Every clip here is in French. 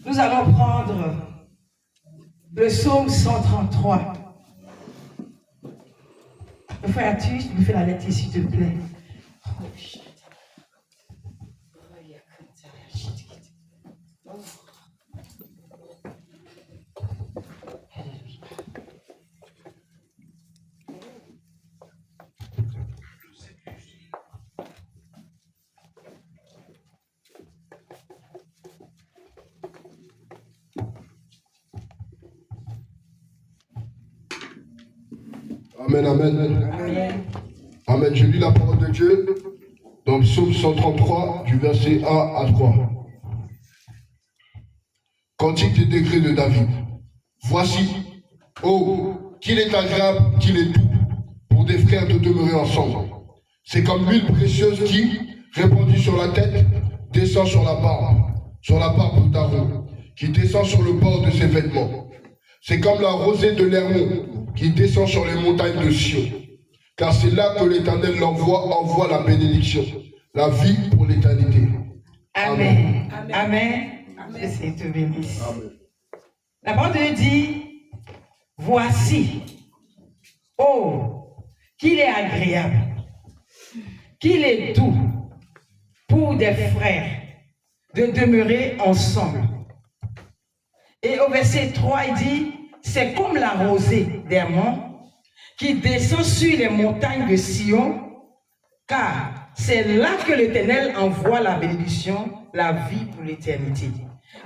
Nous allons prendre le psaume 133. Le frère Arthus, tu me fais la lettre s'il te plaît. Amen, amen. Amen. Amen. Je lis la parole de Dieu dans le psaume 133, du verset 1 à 3. Cantique des degrés de David. Voici, oh, qu'il est agréable, qu'il est doux, pour des frères de demeurer ensemble. C'est comme l'huile précieuse qui, répandue sur la tête, descend sur la barbe d'Aaron, qui descend sur le bord de ses vêtements. C'est comme la rosée de l'Hermon, qui descend sur les montagnes de Sion. Car c'est là que l'Éternel envoie la bénédiction, la vie pour l'éternité. Amen. Amen. Jésus te bénisse. La parole de Dieu dit, voici, oh, qu'il est agréable, qu'il est doux pour des frères de demeurer ensemble. Et au verset 3, il dit, c'est comme la rosée d'Hermon qui descend sur les montagnes de Sion, car c'est là que l'Éternel envoie la bénédiction, la vie pour l'éternité.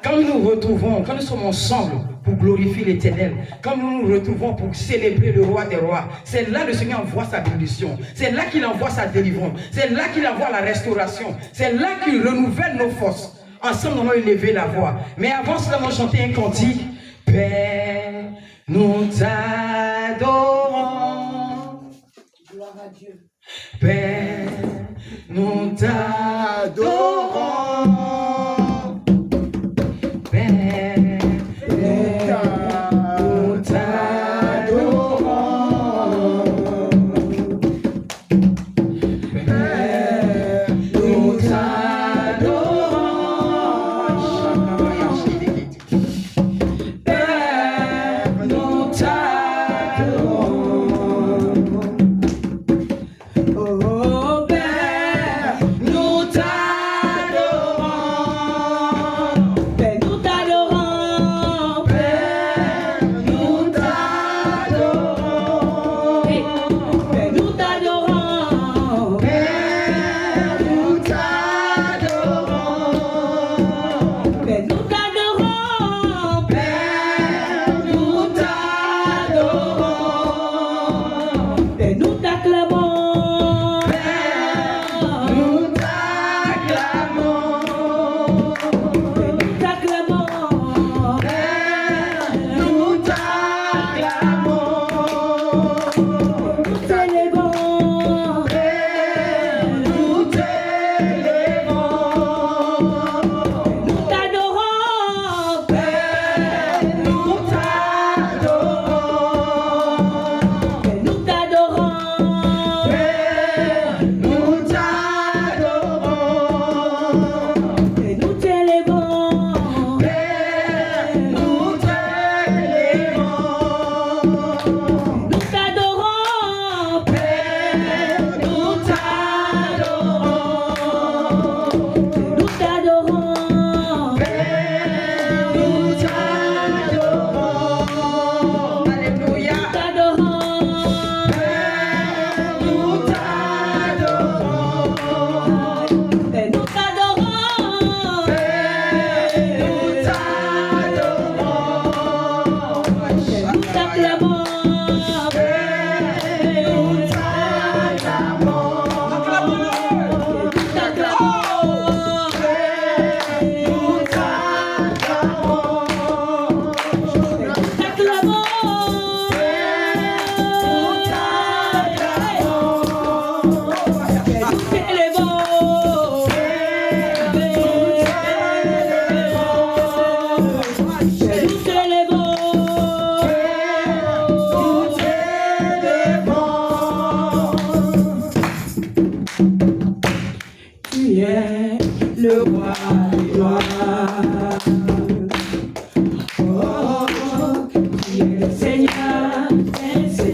Quand nous nous retrouvons, quand nous sommes ensemble pour glorifier l'Éternel, quand nous nous retrouvons pour célébrer le roi des rois, c'est là que le Seigneur envoie sa bénédiction, c'est là qu'il envoie sa délivrance, c'est là qu'il envoie la restauration, c'est là qu'il renouvelle nos forces. Ensemble, nous allons élever la voix. Mais avant cela, nous allons chanter un cantique. Père, nous t'adorons. Gloire à Dieu. Père, nous t'adorons. Père, nous t'adorons. Père, nous t'adorons.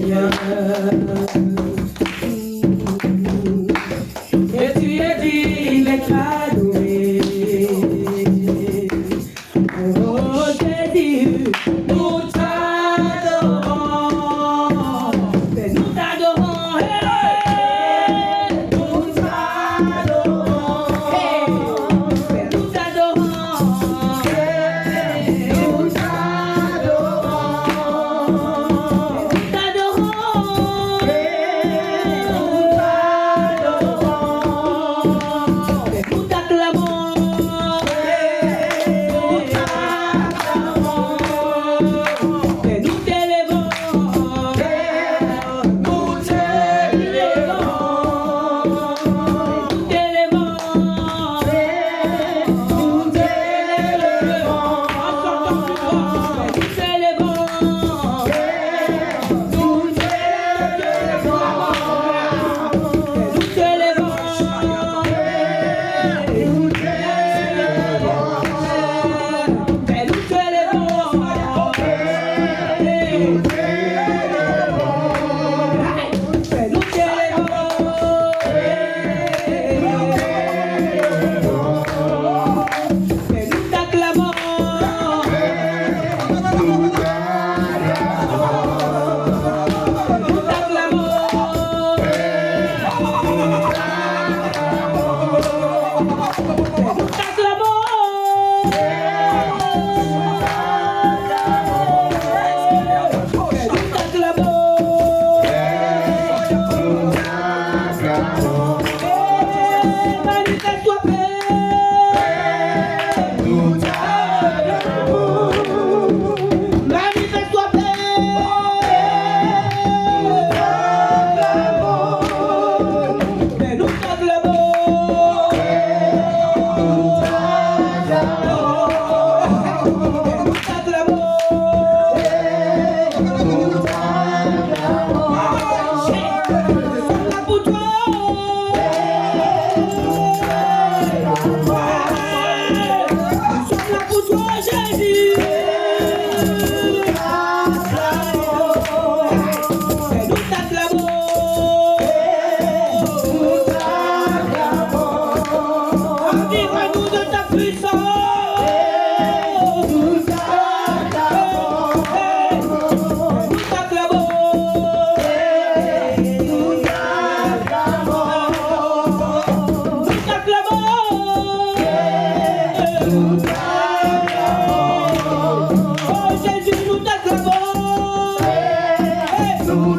Seigneur. Et tu es digne d'être adoré. Oh Jésus, nous t'adorons. Nous t'adorons. Nous t'adorons. Nous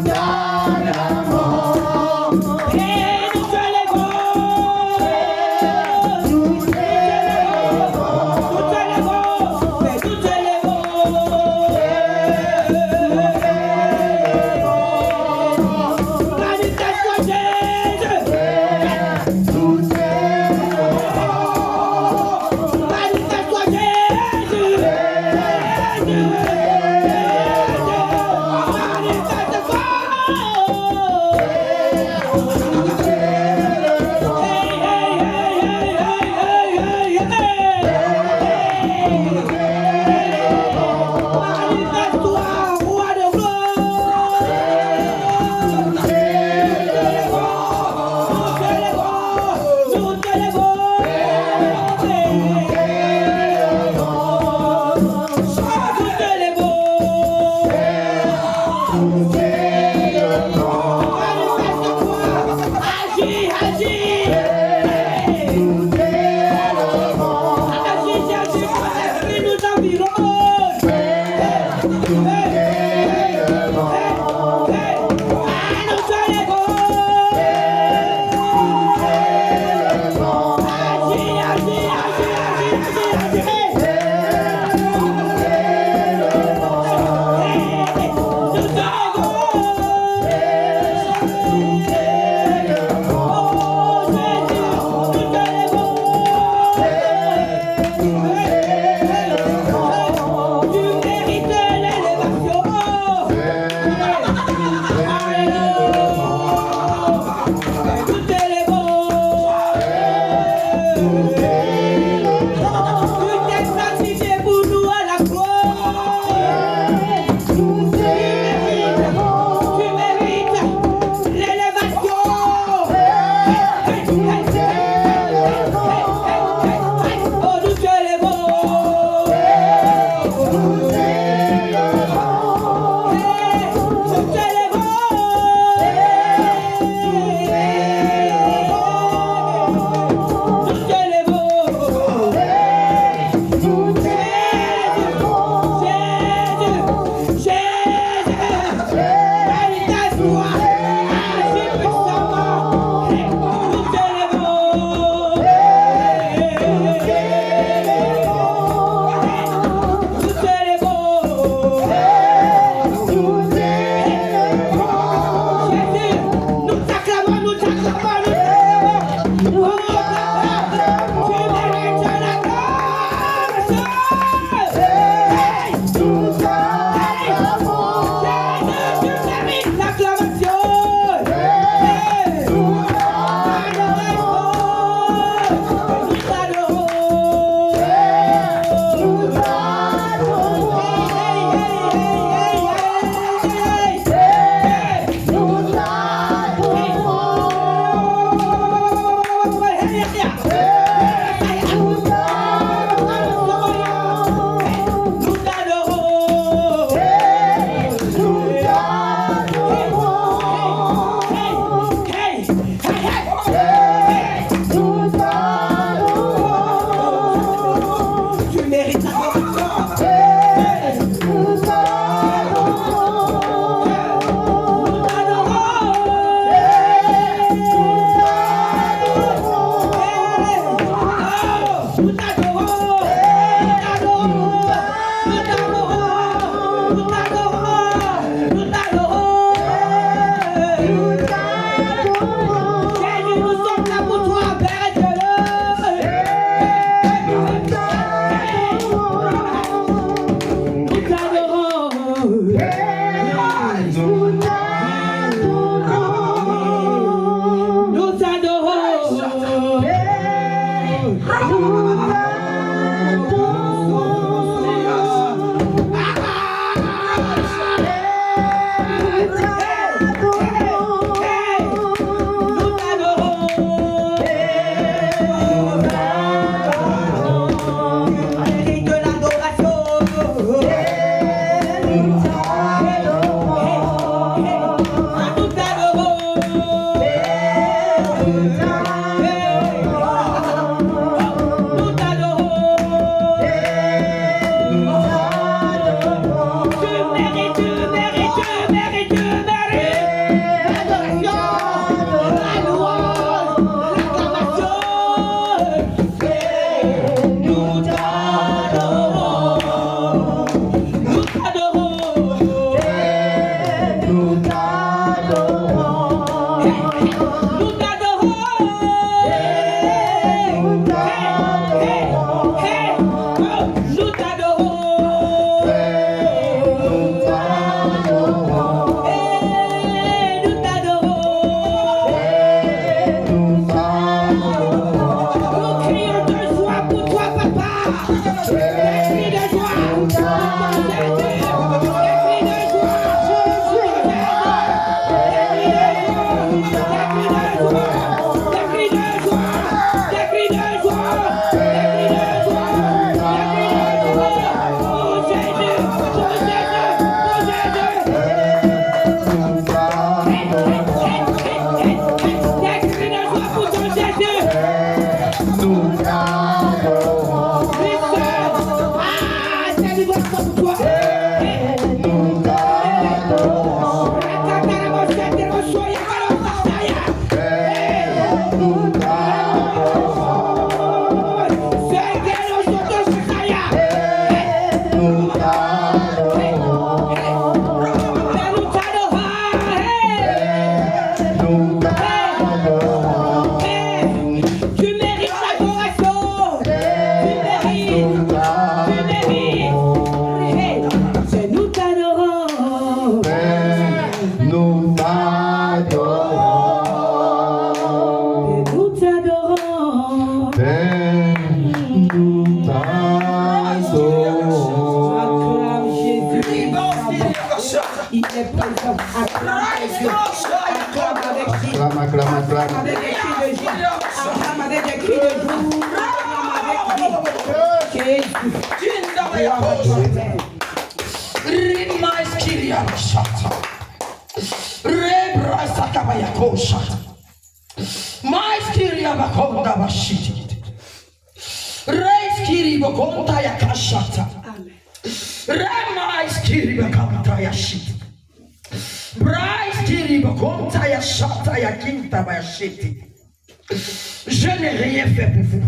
Je n'ai rien fait pour vous.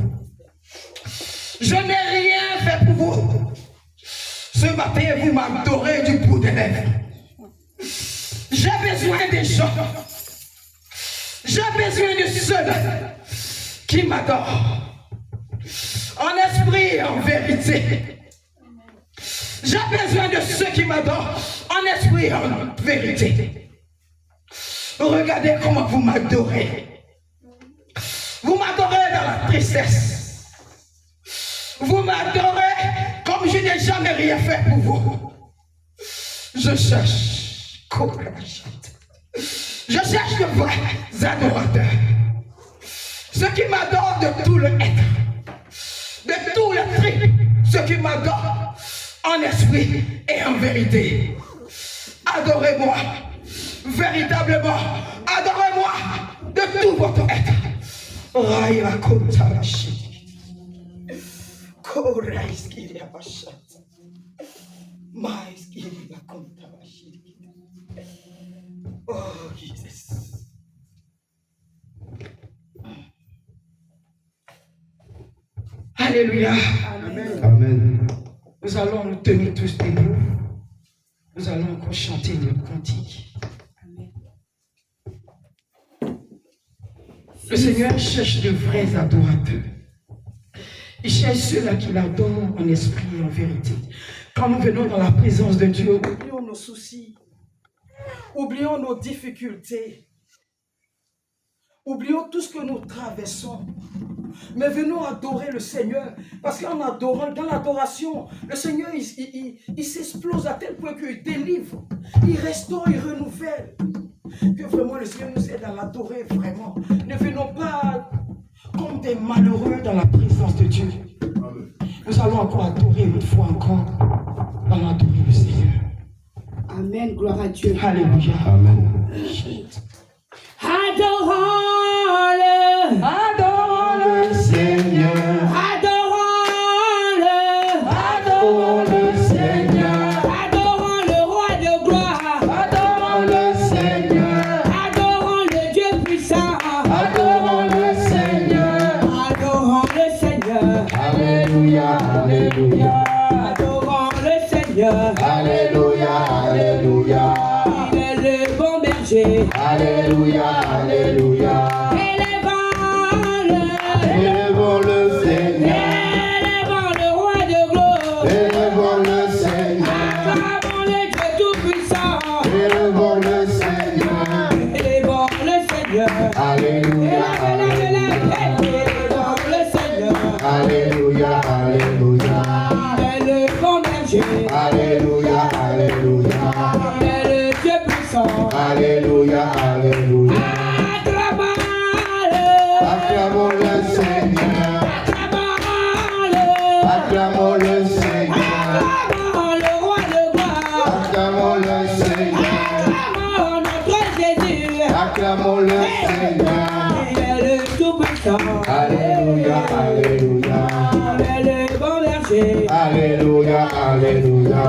Je n'ai rien fait pour vous. Ce matin, vous m'adorez du bout des lèvres. J'ai besoin des gens. J'ai besoin de ceux qui m'adorent. En esprit et en vérité. J'ai besoin de ceux qui m'adorent en esprit et en vérité. Regardez comment vous m'adorez. Vous m'adorez dans la tristesse. Vous m'adorez comme je n'ai jamais rien fait pour vous. Je cherche courage. Je cherche de vrais adorateurs. Ceux qui m'adorent de tout le être. De tout le trip. Ceux qui m'adorent en esprit et en vérité. Adorez-moi. Véritablement. Adorez-moi de tout votre être. Raïra Kontarashi. Koraiskiri Abashat. Maiskiri Kontarashi. Oh, Jesus. Alléluia. Amen. Amen. Nous allons nous tenir tous debout. Nous allons encore chanter le cantique. Le Seigneur cherche de vrais adorateurs. Il cherche ceux-là qui l'adorent en esprit et en vérité. Quand nous venons dans la présence de Dieu, oublions nos soucis, oublions nos difficultés, oublions tout ce que nous traversons. Mais venons adorer le Seigneur. Parce qu'en adorant, dans l'adoration, le Seigneur, il s'explose à tel point qu'il délivre, il restaure, il renouvelle. Que vraiment le Seigneur nous aide à l'adorer vraiment. Ne venons pas comme des malheureux dans la présence de Dieu. Amen. Nous allons encore adorer une fois encore. Allons adorer le Seigneur. Amen, gloire à Dieu. Alléluia. Amen. Adorons-le. Adorons le Seigneur. Adorons-le. Adorons le Seigneur. Adorons le roi de gloire. Adorons le Seigneur. Adorons le Dieu puissant. Adorons le Seigneur. Adorons le Seigneur. Alléluia. Alléluia. Adorons le Seigneur. Alléluia. Alléluia. Il est le bon berger. berger. Alléluia, Alléluia. Élevons le Seigneur. Élevons le roi de gloire. Élevons le Seigneur. Acclamons le Dieu tout-puissant. Élevons le Seigneur. Élevons le Seigneur. Alléluia, Alléluia. Élevons le Seigneur. Alléluia, Alléluia. Il est le bon berger. Alléluia, Alléluia. Il est le Dieu puissant. Alléluia, Alléluia. Acclamons le Seigneur. Acclamons le Seigneur. Acclamons le roi de gloire. Acclamons le Seigneur. Acclamons notre Jésus. Acclamons le Seigneur. Il est le tout-puissant. Alléluia, Alléluia. Il est le bon berger. Alléluia, Alléluia.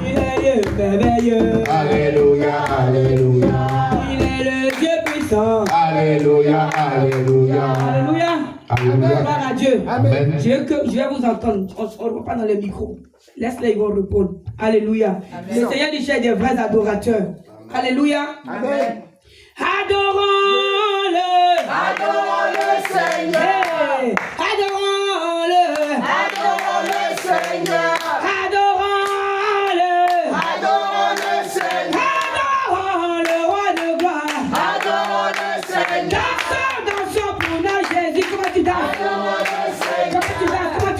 Il est le merveilleux. Alléluia, Alléluia. Il est le Dieu puissant. Alléluia, Alléluia. Alléluia. Alléluia. Gloire à Dieu. Amen. Je vais vous entendre. On ne va pas dans les micros. Laisse-les, ils vont répondre. Alléluia. Le Seigneur dit cherche des vrais adorateurs. Alléluia. Amen. Adorons-le. Adorons le Seigneur. Hey. Adorons-le. Adorons le Seigneur. Adorons-le. Adorons le Seigneur. Adorons le roi de gloire. Adorons le Seigneur. Dansons pour notre Jésus. Comment tu danses? Adorons le Seigneur. Comment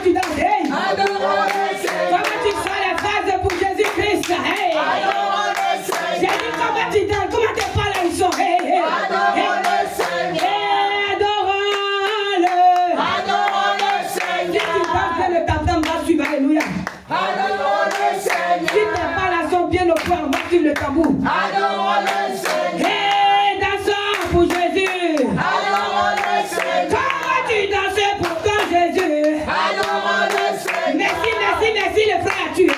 tu danses? Hey. Adorons le Seigneur. Comment tu fais les phrases pour Jésus-Christ? Hey. Adorons le Seigneur. J'ai dit comment tu danses? Comment tes pas là ils sont? Hey. Adorons le Seigneur. Adorons-le. Adorons le Si Seigneur. tu danses, le tam-tam va suivre. Alléluia. Adorons le Si Seigneur. tes pas là sont bien au point, on va suivre le tambour. Adorons le Seigneur. Hey, dansons pour Jésus. Adorons le Seigneur. Comment tu danses pour ton Jésus? Adorons le Seigneur. Merci les frères, tu es.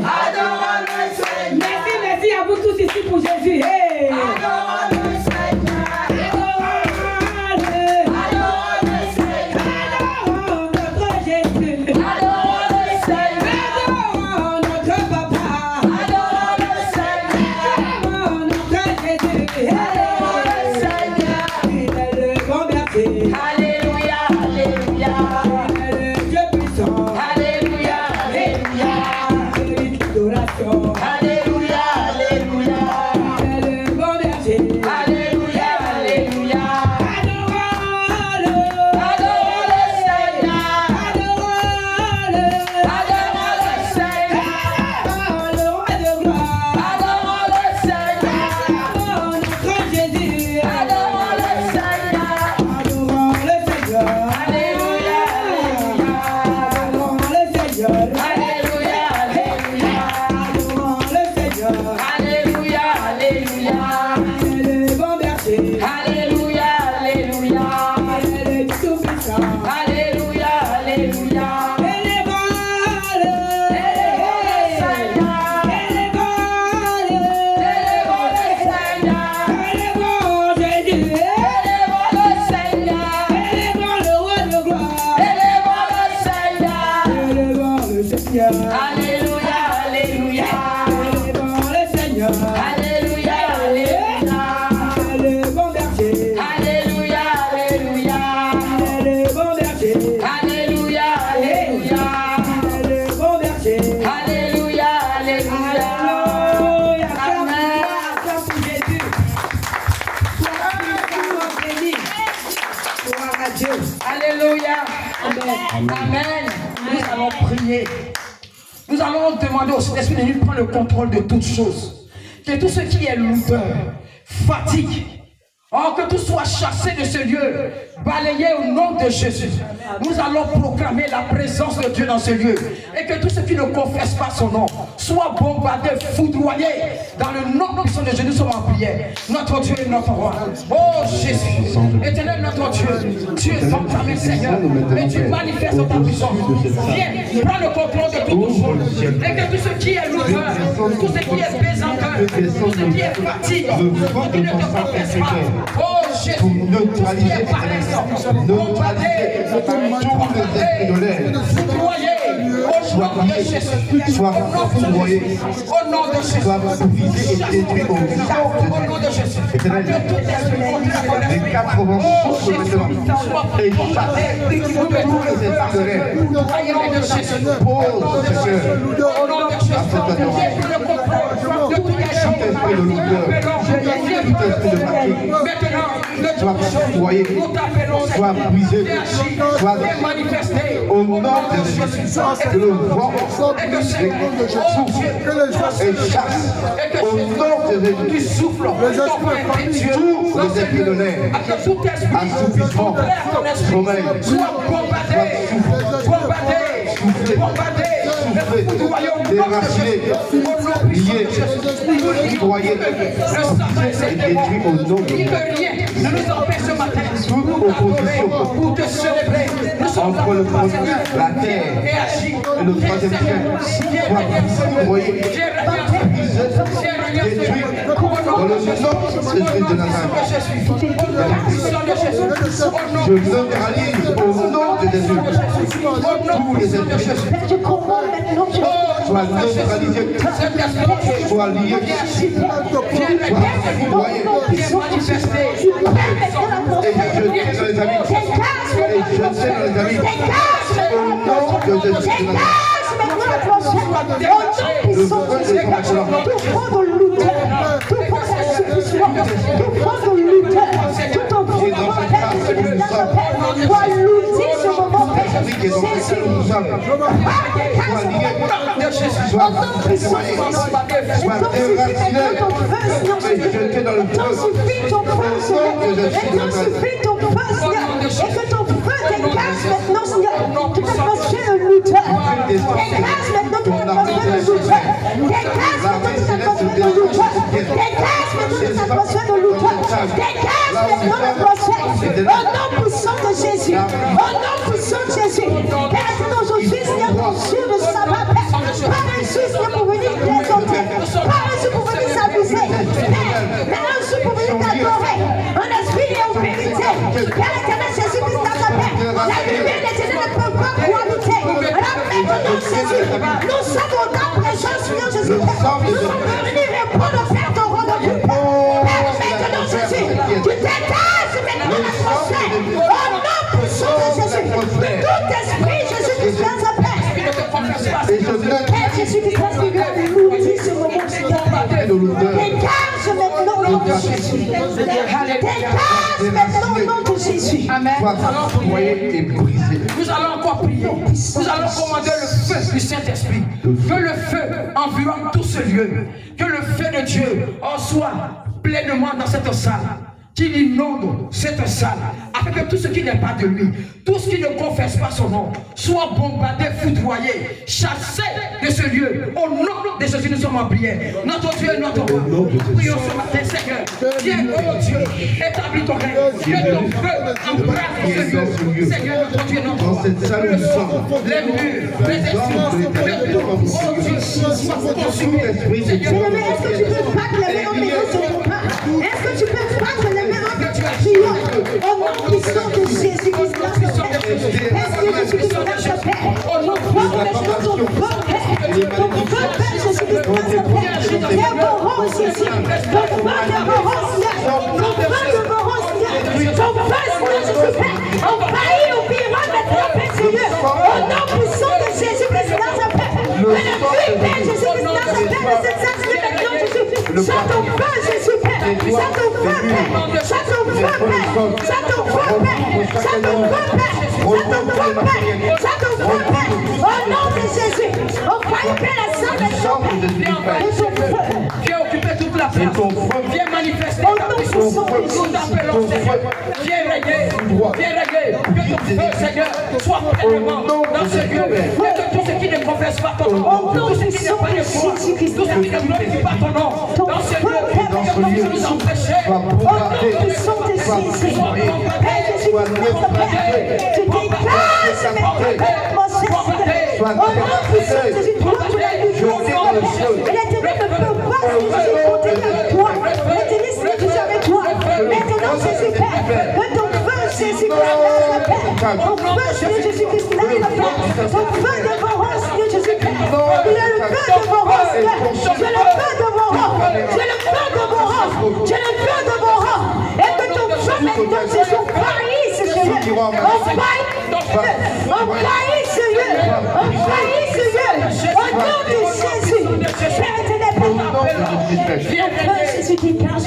Adorons le Seigneur. Merci à vous tous ici pour Jésus. Hey. Adorons le Seigneur. Adorons-le. Adorons le Seigneur. Adorons notre Jésus. Adorons le Seigneur. Adorons notre papa. Adorons le Seigneur. Adorons notre Jésus. Adorons le Seigneur. Il est le bon berger. Alléluia, Alléluia. Il est le Dieu puissant. Alléluia, Alléluia. Il mérite l'adoration. Alléluia, Alléluia. Il est le bon berger. Alléluia, Alléluia. Adorons-le. Adorons le Seigneur. Adorons-le. Adorons le Seigneur. Adorons le roi de gloire. Adorons le Seigneur. Adorons notre Jésus. Adorons le Seigneur. Adorons le Seigneur. Alléluia, Alléluia. Adorons le Seigneur. Alléluia, Alléluia. Adorons le Seigneur. Alléluia, Alléluia. Il est le bon berger. Alléluia, Alléluia. Il est le tout-puissant. Alléluia, Alléluia. Élevons-le. Élevons le Seigneur. Élevons-le. Élevons le Seigneur. Élevons Jésus. Élevons le Seigneur. Élevons le roi de gloire. Élevons le Seigneur. Élevons le Seigneur. Alléluia, Alléluia. Élevons le Seigneur. Alléluia, Alléluia. Il est le bon berger. Alléluia, Alléluia. Il est le bon berger. Alléluia, Alléluia. Il est le bon berger. Alléluia, Alléluia. Alléluia. Amen. Acclame pour Jésus. Sois puissamment béni. Gloire à Dieu. Alléluia. Amen. Amen. Nous allons prier. Nous allons demander au Saint-Esprit de nous prendre le contrôle de toutes choses. Que tout ce qui est lourdeur, fatigue, que tout soit chassé de ce lieu, balayé au nom de Jésus. Nous allons proclamer la présence de Dieu dans ce lieu. Et que tous ceux qui ne confessent pas son nom soient bombardés, foudroyés. Dans le nom de Jésus, nous sommes en prière. Notre Dieu et notre roi. Oh Jésus, éternel notre Dieu, tu es entamé Seigneur. Et tu manifestes ta puissance. Viens, prends le contrôle de toutes choses. Et que tout ce qui est lourdeur, tout ce qui est pesanteur, tout ce qui est fatigue, tout ce qui ne te confesse pas. Oh Jésus, tout ce qui est paresse, bombardé, foudroyé, soit prié, soit foudroyé, soit brisé et détruit au nom de Jésus. Éternel, les 80 souffles maintenant et chasse tous les esprits de l'air. Pose, Seigneur, à cette adoration. Tout esprit de lourdeur, tout esprit de fatigue, soit foudroyé, soit brisé, soit au nom de Jésus. Que le vent souffle et chasse au nom de Jésus. Tous les esprits de l'air, assoupissement, sommeil, soit soufflé, déraciné, lié, foudroyé, et détruit au nom de Jésus. Toute opposition entre le monde, la terre et le troisième ciel soit foudroyé, détruit dans le nom de Jésus de Nazareth. Je neutralise au nom de Jésus tous les esprits. Soit neutralisés, soit liés, soit foudroyés, et jetés dans les amis, et jetés dans les amis, au nom de Jésus de Nazareth. Le feu des consolateurs, nous sommes au nom précieux, Seigneur Jésus. Nous sommes venus répondre au Père ton rendez-vous. Maintenant, Jésus, tu dégages maintenant l'atmosphère. Au nom puissant de Jésus. Tout esprit, Jésus qui dans sa paix. Père Jésus qui transfigure nous dit ce moment, Seigneur. Dégage maintenant au nom de Jésus. Dégage maintenant au nom de Jésus. Amen. Nous allons encore prier. Nous allons commander le feu du Saint-Esprit. Que le feu environne tout ce lieu. Que le feu de Dieu en soit pleinement dans cette salle. Qu'il inonde cette salle. Afin que tout ce qui n'est pas de lui, tout ce qui ne confesse pas son nom, soit bombardé, foudroyé, chassé de ce lieu. Au nom de Jésus, nous sommes en prière. Notre Dieu et notre roi. Prions ce matin, Seigneur. Viens, oh Dieu, établis ton règne. Que ton feu embrasse ce lieu. Seigneur, notre Dieu et notre roi. Les murs, les esprits, oh Dieu, soient consumés. Seigneur, est-ce que tu peux battre les mains en maison sur ton pas? Est-ce que tu peux battre les mains en priant au nom puissant de Jésus-Christ dans sa paix? Est-ce que Jésus-Christ dans sa paix? Au nom maintenant ton feu, Père. Ton feu, Père Jésus-Christ dans sa paix. Dévorons Jésus. Ton feu dévorons Seigneur. Ton feu dévorons Seigneur. Ton feu Seigneur Jésus-Christ. Envahit, oubliera maintenant, Père Seigneur. Au nom puissant de Jésus-Christ dans sa paix. Que le feu, Père Jésus-Christ dans sa paix, de cette salle maintenant, Jésus. Sois ton feu, Jésus, Père. Sois ton feu, Père. Sois ton feu, Père. Sois ton feu, Père. Sois ton feu, Père. Sois ton feu, Père. Sois ton feu, Père. Au nom de Jésus. Envoie, Père, la salle de son Père. Viens occuper toute la place. Viens manifester ta puissance. Nous t'appelons, Seigneur. Viens régler. Viens régler. Que ton feu, Seigneur, soit pleinement dans ce lieu. Et que tout ce qui ne confesse pas ton nom, tout ce qui n'est pas de foi, tout ce qui ne glorifie pas ton nom, dans ce lieu, que tu nous empêcher. Au nom puissant de Jésus. Père Jésus, tu dégages l'atmosphère. Au nom puissant de Jésus, toi tu l'as lu. Et l'éternel ne peut pas Jésus compter avec toi. L'éternel Seigneur, tu es avec toi. Maintenant Jésus, Père, que ton feu Jésus, dans sa paix. Seigneur Jésus-Christ, il a le feu dévorant, Seigneur Jésus-Christ. Il a le feu dévorant, Seigneur. J'ai le feu dévorant. J'ai le feu dévorant. J'ai le feu dévorant. Et que ton feu maintenant, Jésus, envahisse, Seigneur. Envahisse, Seigneur. Envahisse, Seigneur. Au nom de Jésus. Père ténébreux. Viens Jésus qui cache.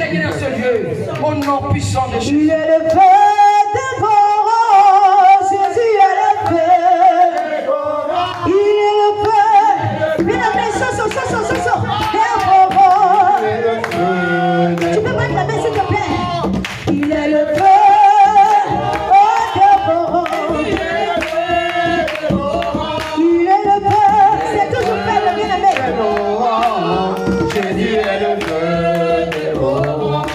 régner dans ce lieu. Au nom puissant de Jésus. Il est le feu dévorant. Jésus est le feu. Il est le feu. Viens appeler ça. Dévorant. Tu peux mettre la main s'il te plaît. Il est le feu. Dévorant. Il est le feu. C'est toujours fait le bien-aimé. Jésus est le feu dévorant.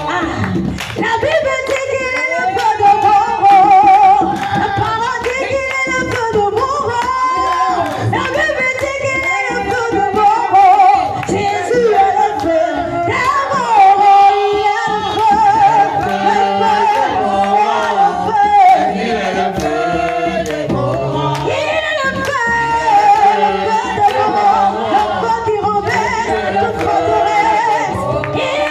La Bible dit qu'il est le feu dévorant. La parole dit qu'il est le feu dévorant. La Bible dit qu'il est le feu dévorant. Jésus est le feu dévorant. Il est le feu. Il est le feu. Il est le feu. Le feu dévorant. Le feu qui renverse toute forteresse. Il est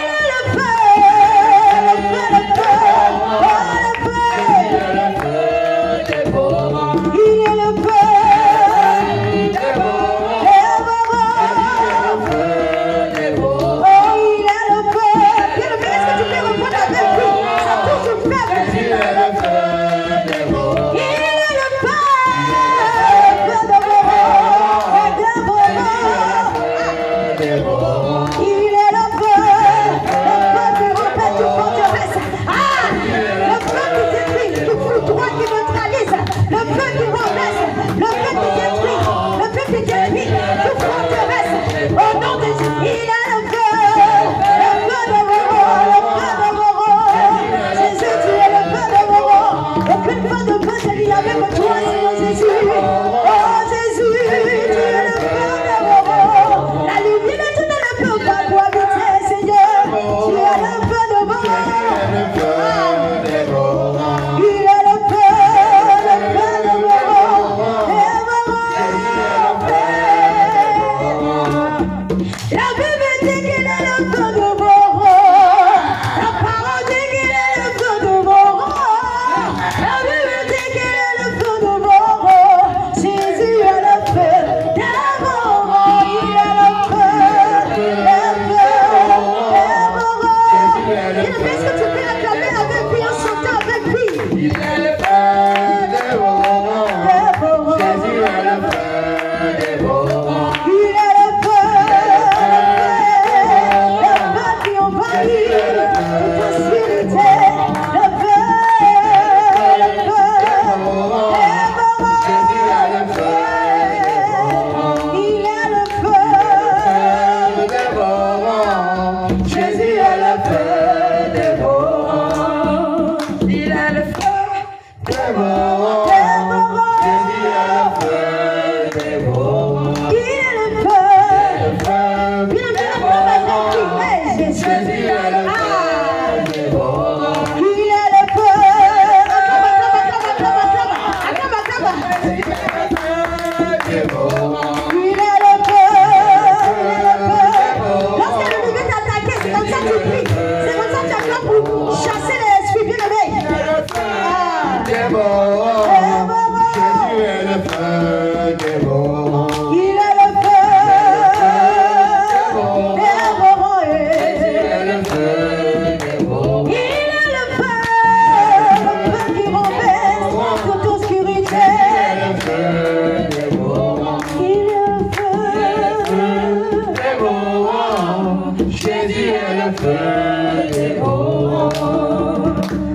le feu.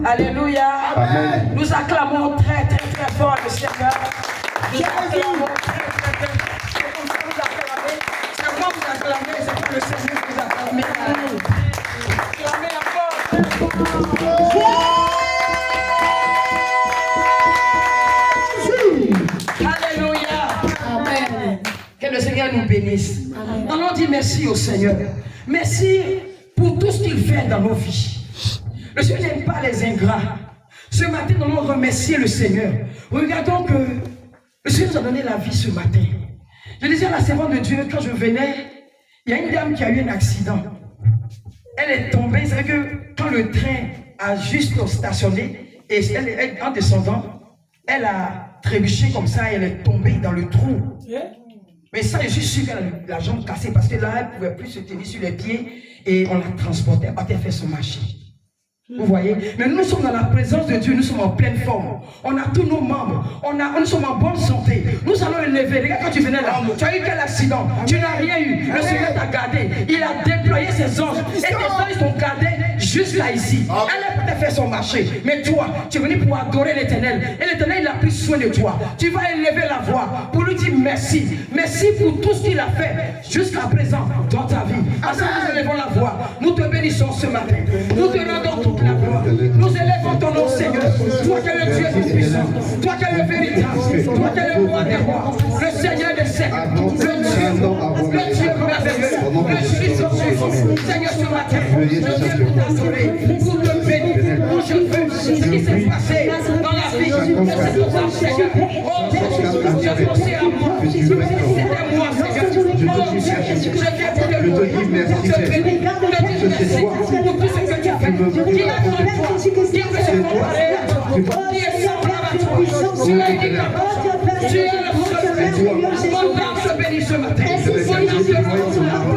Alléluia. Amen. Nous acclamons très fort le Seigneur. Nous acclamons très fort. C'est comme ça que vous acclamez. C'est moi vous acclamez, c'est pour le Seigneur que vous acclamez. Acclamez encore. Alléluia. Amen. Que le Seigneur nous bénisse. Allons dire merci au Seigneur. Merci pour tout ce qu'il fait dans nos vies. Le Seigneur n'aime pas les ingrats. Ce matin, nous allons remercier le Seigneur. Regardons que le Seigneur nous a donné la vie ce matin. Je disais à la servante de Dieu, quand je venais, il y a une dame qui a eu un accident. Elle est tombée, c'est que quand le train a juste stationné, et elle, en descendant, elle a trébuché comme ça, et elle est tombée dans le trou. Mais ça, je suis sûr qu'elle a la jambe cassée, parce que là, elle ne pouvait plus se tenir sur les pieds, et on l'a transportée, elle a fait son marché. Vous voyez? Mais nous sommes dans la présence de Dieu, nous sommes en pleine forme. On a tous nos membres, nous sommes en bonne santé. Nous allons élever. Regarde, quand tu venais là, tu as eu quel accident? Tu n'as rien eu. Le Seigneur t'a gardé. Il a déployé ses anges. Et tes anges t'ont gardé jusqu'à ici. Elle a peut-être fait son marché. Mais toi, tu es venu pour adorer l'Éternel. Et l'Éternel, il a pris soin de toi. Tu vas élever la voix pour lui dire merci. Merci pour tout ce qu'il a fait jusqu'à présent dans ta vie. Ensemble, nous élevons la voix. Nous te bénissons ce matin. Nous te rendons toute la gloire. Nous élevons ton nom, Seigneur. Toi qui es le Dieu tout-puissant. Toi qui es le véritable. Toi qui es le roi des rois. Le Seigneur des siècles. Le Dieu merveilleux. Le Jésus. Seigneur, ce matin, je viens pour t'adorer, pour te bénir, pour je veux ce qui s'est passé dans la vie de cet homme, Seigneur. Oh Jésus, tu as pensé à moi. C'était moi, Seigneur. Oh Dieu, je viens pour te louer, pour te bénir, pour te dire merci pour tout ce que tu as fait. Qui a comme toi, qui peut se comparer, qui est semblable à toi. Tu es incapable, tu es le seul. Mon âme se bénit ce matin. Mon âme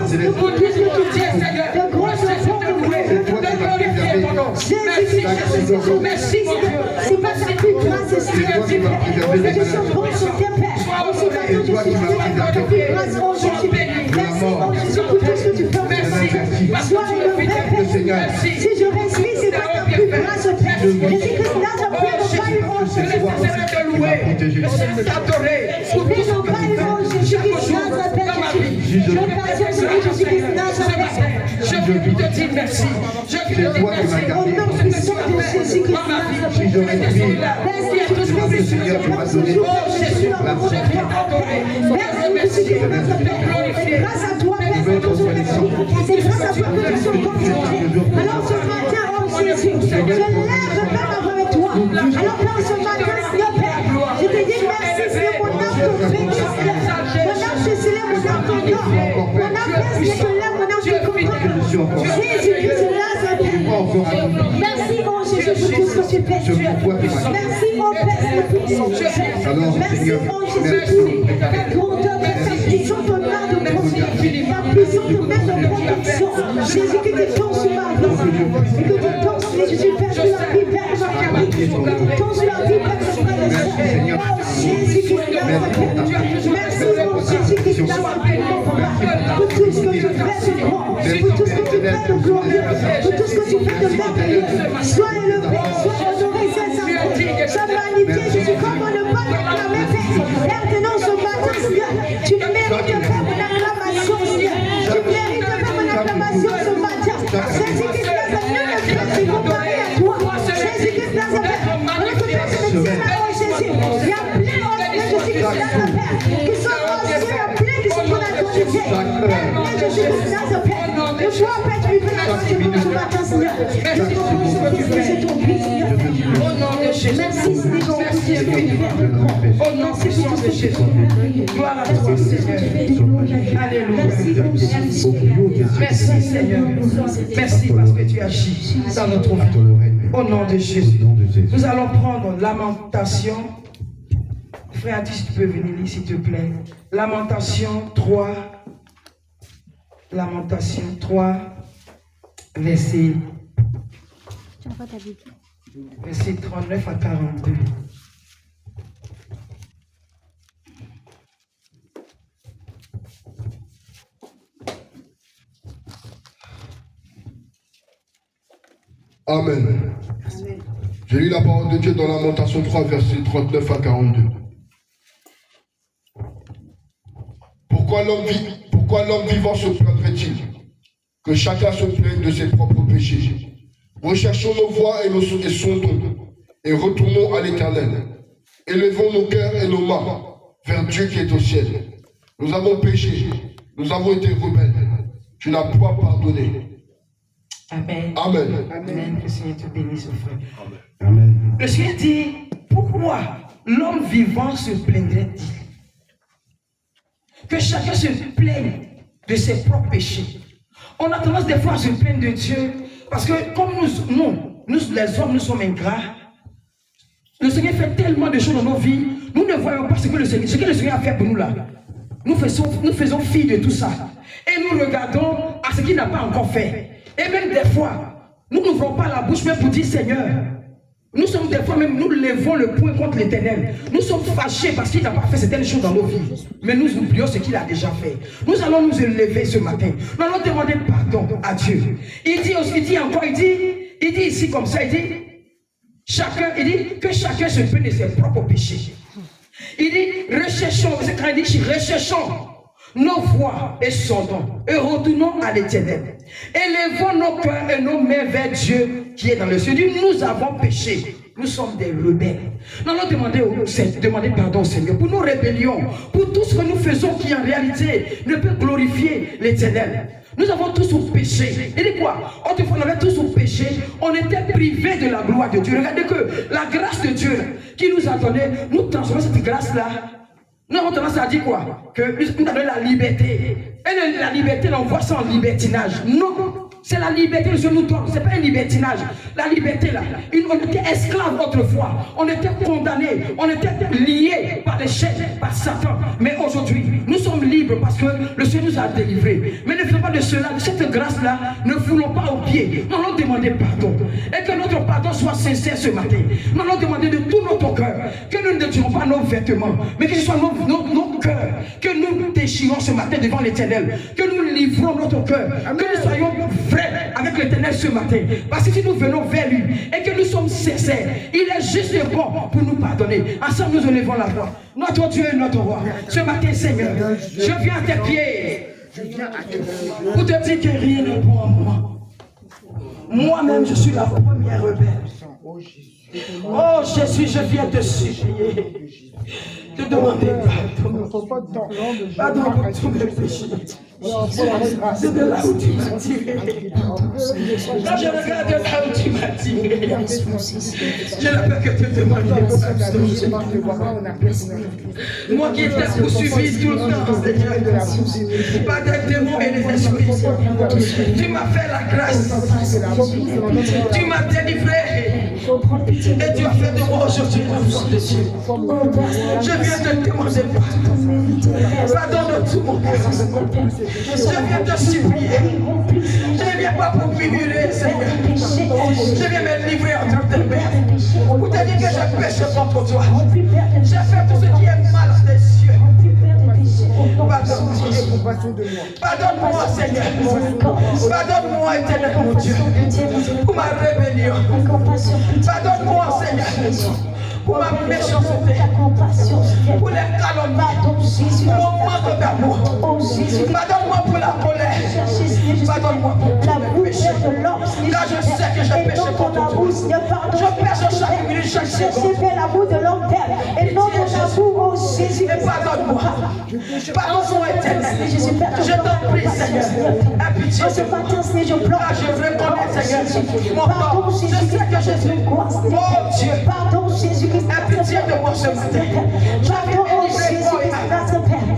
se bénit. Mon Dieu, tu es Seigneur. Moi, c'est te louer, de glorifier ton nom. Merci Jésus. Merci mon Dieu. C'est pas ta plus grâce, c'est ce que tu fais. Je suis bon sur tes pères. Aussi maintenant, je suis béni par ta plus grâce, oh Jésus. Merci, oh Jésus, pour tout ce que tu fais. Merci. Sois le Père. Si je respire, c'est pas ta plus grâce, Père. Jésus-Christ, là, ta prière n'a pas eu, oh Jésus. Je te louer, je t'adorer. Pour tout ce que tu fais, Jésus-Christ, là, ta Père. Je patience, Jésus-Christ, là, ta Père. Je veux te dire merci. Je veux te dire merci. Au nom puissant de Jésus-Christ, dans ma vie, je veux te dire merci à tous mes Seigneur, tu m'as donné. Oh Jésus, je veux t'adorer. Merci, je veux te glorifier. Grâce à toi, Père, c'est grâce à toi que nous sommes concentrés. Alors ce matin, oh Jésus, je lève Père avec toi. Alors Père, ce matin, Seigneur Père, je te dis merci, Seigneur, mon âme te bénit, Seigneur. Mon âme se célèbre, mon âme t'adore. Mon âme reste, je te lève, mon âme te comprend. Jésus-Christ, Père. Merci, oh Jésus, pour tout ce que tu fais. Merci, oh Père, pour tout ce que tu fais. Merci, oh Jésus, pour ta grandeur, ta puissance, ton art de protection, ta puissance de mettre en protection. Jésus, que tu tombes sur ma vie, et que tu tombes sur Jésus, Père, sur la vie, Père, sur ma famille, que tu tombes sur la vie, Père, sur ma vie. Oh Jésus, qui est là, merci, oh Jésus, qui est là, pour tout ce que tu fais de grand, pour tout ce que tu fais de glorieux, pour tout ce que tu fais de merveilleux. Sois élevé, sois honoré, sois magnifié, Jésus, comme on ne peut l'acclamer, Père. Père, non, ce matin, Seigneur, tu mérites de faire mon acclamation, Seigneur. Tu mérites de faire mon acclamation ce matin. Jésus-Christ, nul ne peut se comparer à toi. Jésus-Christ, Jésus, il y a plein de Jésus-Christ, qui sont anciens, plein qui sont pour la quantité. Jésus-Christ, le choix peut être fait ce matin, Seigneur. C'est ton fils, Seigneur. Au nom de Jésus. Merci, Seigneur, pour tout ce que tu fais de grand. Au nom de Jésus. Gloire à toi, Seigneur. Alléluia. Merci, Seigneur. Merci parce que tu agis dans notre vie. Au nom de Jésus. Nous allons prendre Lamentation. Frère Adi, si tu peux venir ici, s'il te plaît. Lamentation 3. Lamentation 3, verset 39 à 42. Amen. J'ai lu la parole de Dieu dans Lamentation 3, verset 39 à 42. Pourquoi l'homme vivant se plaindrait-il? Que chacun se plaigne de ses propres péchés. Recherchons nos voies et sondons, et retournons à l'Éternel. Élevons nos cœurs et nos mains vers Dieu qui est au ciel. Nous avons péché, nous avons été rebelles. Tu n'as pas pardonné. Amen. Amen. Amen. Que le Seigneur te bénisse, frère. Amen. Le Seigneur dit, pourquoi l'homme vivant se plaindrait-il? Que chacun se plaigne de ses propres péchés. On a tendance des fois à se plaindre de Dieu, parce que comme nous les hommes, nous sommes ingrats. Le Seigneur fait tellement de choses dans nos vies, nous ne voyons pas ce que le Seigneur a fait pour nous là. Nous faisons fi de tout ça. Et nous regardons à ce qu'il n'a pas encore fait. Et même des fois, nous n'ouvrons pas la bouche même pour dire Seigneur. Nous sommes des fois même, nous levons le poing contre l'Éternel. Nous sommes fâchés parce qu'il n'a pas fait certaines choses dans nos vies. Mais nous oublions ce qu'il a déjà fait. Nous allons nous élever ce matin. Nous allons demander pardon à Dieu. Il dit ici comme ça, il dit que chacun se plaigne de ses propres péchés. Il dit, recherchons nos voies et sondons, et retournons à l'Éternel. Élevons nos cœurs et nos mains vers Dieu qui est dans le ciel. Nous avons péché. Nous sommes des rebelles. Nous allons demander pardon au Seigneur pour nos rébellions, pour tout ce que nous faisons qui en réalité ne peut glorifier l'Éternel. Nous avons tous péché. Il dit quoi? Autrefois, on avait tous péché. On était privés de la gloire de Dieu. Regardez que la grâce de Dieu qui nous a donné, nous transformons cette grâce-là. Nous avons tendance à dire quoi? Que nous avons la liberté. Et la liberté, là, on voit ça en libertinage. Non, c'est la liberté que Dieu nous donne. Ce n'est pas un libertinage. La liberté, là, on était esclaves autrefois. On était condamnés. On était liés par les chaînes, par Satan. Mais aujourd'hui, nous sommes libres parce que le Seigneur nous a délivrés. Mais ne faisons pas de cela, de cette grâce-là, ne foulons pas aux pieds. Nous allons demander pardon. Et que notre pardon soit sincère ce matin. Nous allons demander de tout notre cœur que nous ne détruisons pas nos vêtements, mais que ce soit nos cœurs, que nous déchirons ce matin devant l'Éternel, que nous livrons notre cœur, que nous soyons vrais avec l'Éternel ce matin. Parce que si nous venons vers lui et que nous sommes sincères, il est juste et bon pour nous pardonner. Ensemble, nous élevons la voix. Notre Dieu et notre roi, ce matin, Seigneur, je viens à tes pieds pour te dire que rien n'est bon en moi. Moi-même, je suis la première rebelle. Oh Jésus, je viens te supplier, te demander pardon. Pardon pour tous mes péchés. C'est de là où tu m'as tiré. Quand je regarde de là où tu m'as tiré, je ne peux que te demander pardon. Moi qui étais poursuivi tout le temps, Seigneur, par des démons et des esprits, tu m'as fait la grâce. Tu m'as délivré. Et tu as fait de moi aujourd'hui un enfant de Dieu. Je viens te demander pardon. Pardon de tout mon cœur. Je viens te supplier. Je ne viens pas pour figurer, Seigneur. Je viens me livrer entre tes mains. Pour te dire que je péché contre toi. J'ai fait tout ce qui est mal à tes yeux. Pardonne-moi, Seigneur. Pardonne-moi, éternel mon Dieu, pour ma rébellion. Pardonne-moi, Seigneur, pour ma méchanceté, pour les calomnies, pour mon manque d'amour. Pardonne-moi pour la colère. Pardonne-moi pour tous mes péchés. Car je sais que j'ai péché contre toi. Je pêche chaque minute, chaque seconde. l'amour de l'homme et non de l'amour au Jésus. Et pardonne-moi. Pardonne-moi, éternel. Je t'en prie, Seigneur. Aie pitié de moi. Car je reconnais, Seigneur, mon corps. Je sais que Jésus. Oh Dieu. Pardon, Jésus-Christ. Aie pitié de moi ce matin. Pardon, Jésus-Christ.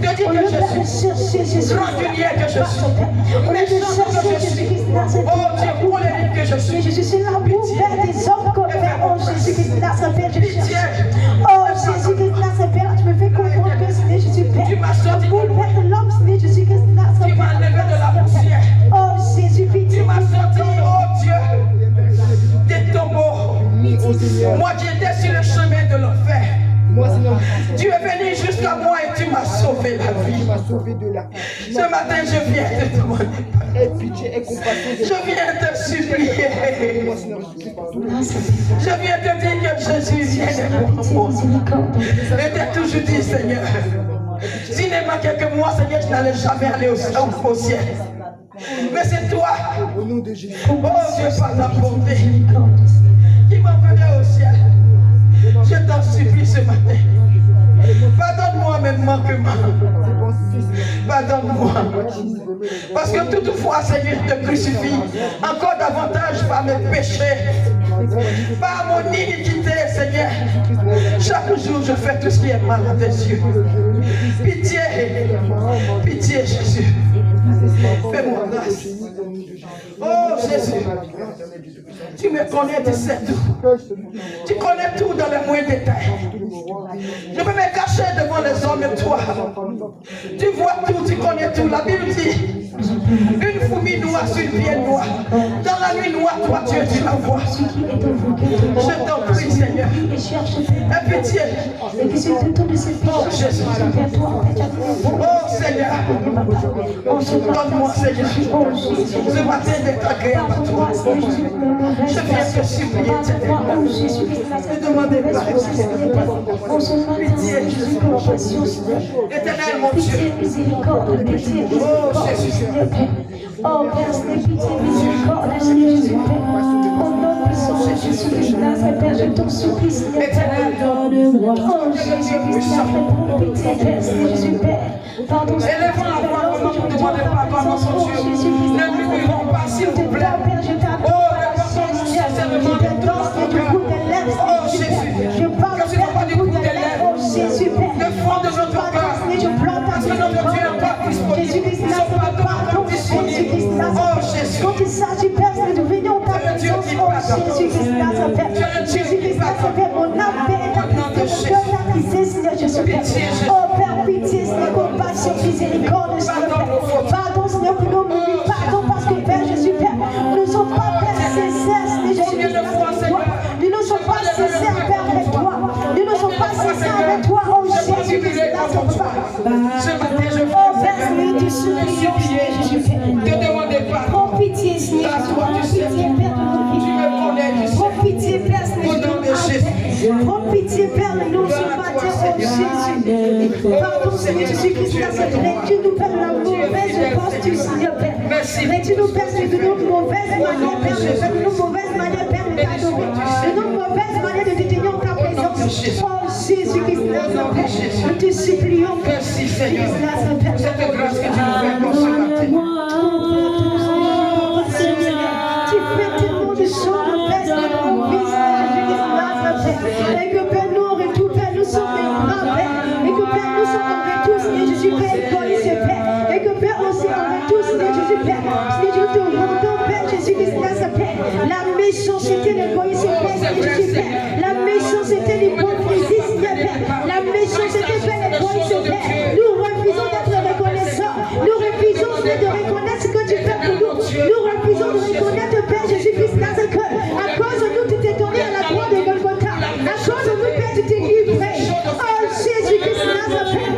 De dire que je suis. Grandinier que je suis. Méchant que je suis. Oh Dieu, colérique que je suis. Je suis là pour faire des hommes comme oh Jésus-Christ, Pitié. oh Jésus-Christ, tu me fais comprendre que je suis père. Tu m'as sorti pour faire de l'homme, Jésus-Christ, tu m'as levé de la poussière. oh Jésus-Christ, tu m'as sorti, oh Dieu, des tombeaux. Moi qui étais sur le chemin de l'enfer. Tu es venu jusqu'à moi et tu m'as sauvé la vie. Ce matin, je viens te demander pardon. Je viens te supplier. Je viens te dire que Jésus vient de moi. Et t'as toujours dit, Seigneur, s'il n'est pas quelques mois, Seigneur, je n'allais jamais aller au ciel. Mais c'est toi, oh Dieu, par ta bonté, qui m'enverrait au ciel. Je t'en supplie ce matin. Pardonne-moi mes manquements. Pardonne-moi. Parce que toutefois, Seigneur, je te crucifie encore davantage par mes péchés, par mon iniquité, Seigneur. Chaque jour, je fais tout ce qui est mal à tes yeux. Pitié, pitié, Jésus. Fais-moi grâce. Oh, Jésus. Tu me connais, tu sais tout. Tu connais tout dans les moindres détails. Je peux me cacher devant les hommes et toi. Tu vois tout, tu connais tout. La Bible dit, une fourmi noire sur le pied noir. Dans la nuit noire, toi Dieu, tu la vois. Je t'en prie, Seigneur. Aie pitié. Oh, Jésus. Oh, Seigneur. Donne-moi, Seigneur. Ce matin d'être agréable à toi. Je viens te supplier, Seigneur. Ne demandez pas. Pitié, Jésus. Éternel, mon Dieu. Oh, Jésus. Oh Père, c'est pitié, miséricorde, Seigneur Jésus, Père. Au nom puissant de Jésus-Christ, Père, je t'en supplie, Seigneur, donne-moi. Oh Jésus-Christ, pour pitié, Père, Seigneur Jésus, Père. Pardon, élevons la voix comme nous demandons pardon à son Dieu. Ne murmurons pas, s'il vous plaît. Oh, le pardon, sincèrement, de tout notre cœur. Oh, Jésus. Je parle que ce n'est pas du bout des lèvres. Oh Jésus, Père. Le fond de notre cœur. Parce que notre Dieu n'est pas disponible. Son pardon est pas disponible. Oh, Jésus. Quand il s'agit, Père, de venir au ta présence, oh Jésus-Christ, Père. Jésus-Christ, Père, mon âme, Père, Seigneur Jésus, oh Père, pitié, Seigneur, compassion, miséricorde, Seigneur, pardon, Seigneur, pour nos limites, pardon, parce que Père Jésus, Père, nous ne sommes pas, Père, sincères, Seigneur Jésus, nous ne sommes pas sincères, Père, avec toi, nous ne sommes pas sincères avec toi, oh Jésus-Christ, oh Père, Seigneur, tu supplie, oh Jésus, Père, te demandez pas. oh pitié, Seigneur, oh pitié, Père, oh pitié, Père, Seigneur, oh pitié, Père, nous sommes pas, oh Jésus, pardon, Seigneur Jésus-Christ, réduis-nous, Père, la mauvaise posture, Seigneur, Père, réduis-nous, Père, de nos mauvaises manières, Père, de nos mauvaises manières, Père, de t'adorer, de nos mauvaises manières de détenir ta présence, oh Jésus-Christ, nous te supplions, Merci, Seigneur, pour cette grâce que tu nous fais pour ce matin. tu fais tellement de choses, Père, dans nos vies, Père, et que Père, nous en retour, Père, nous sommes des grands, Père, et que Père, nous sommes en retour, Seigneur Jésus, Père, égoïste, Père, et que Père, aussi en retour, Seigneur Jésus, Père, Seigneur Jésus, te rendons, Père, Jésus-Christ, Père, la méchanceté, l'égoïsme, Père, Seigneur Jésus, Père, la méchanceté, l'hypocrisie, Seigneur, Père, la méchanceté, Père, l'égoïsme, Père, nous refusons d'être reconnaissants, nous refusons de reconnaître ce que tu fais pour nous, nous refusons de reconnaître, Père Jésus-Christ, que à cause de nous, tu t'es donné à la croix de Golgotha, à cause de nous, Père, tu t'es livré, oh Jésus-Christ, Père,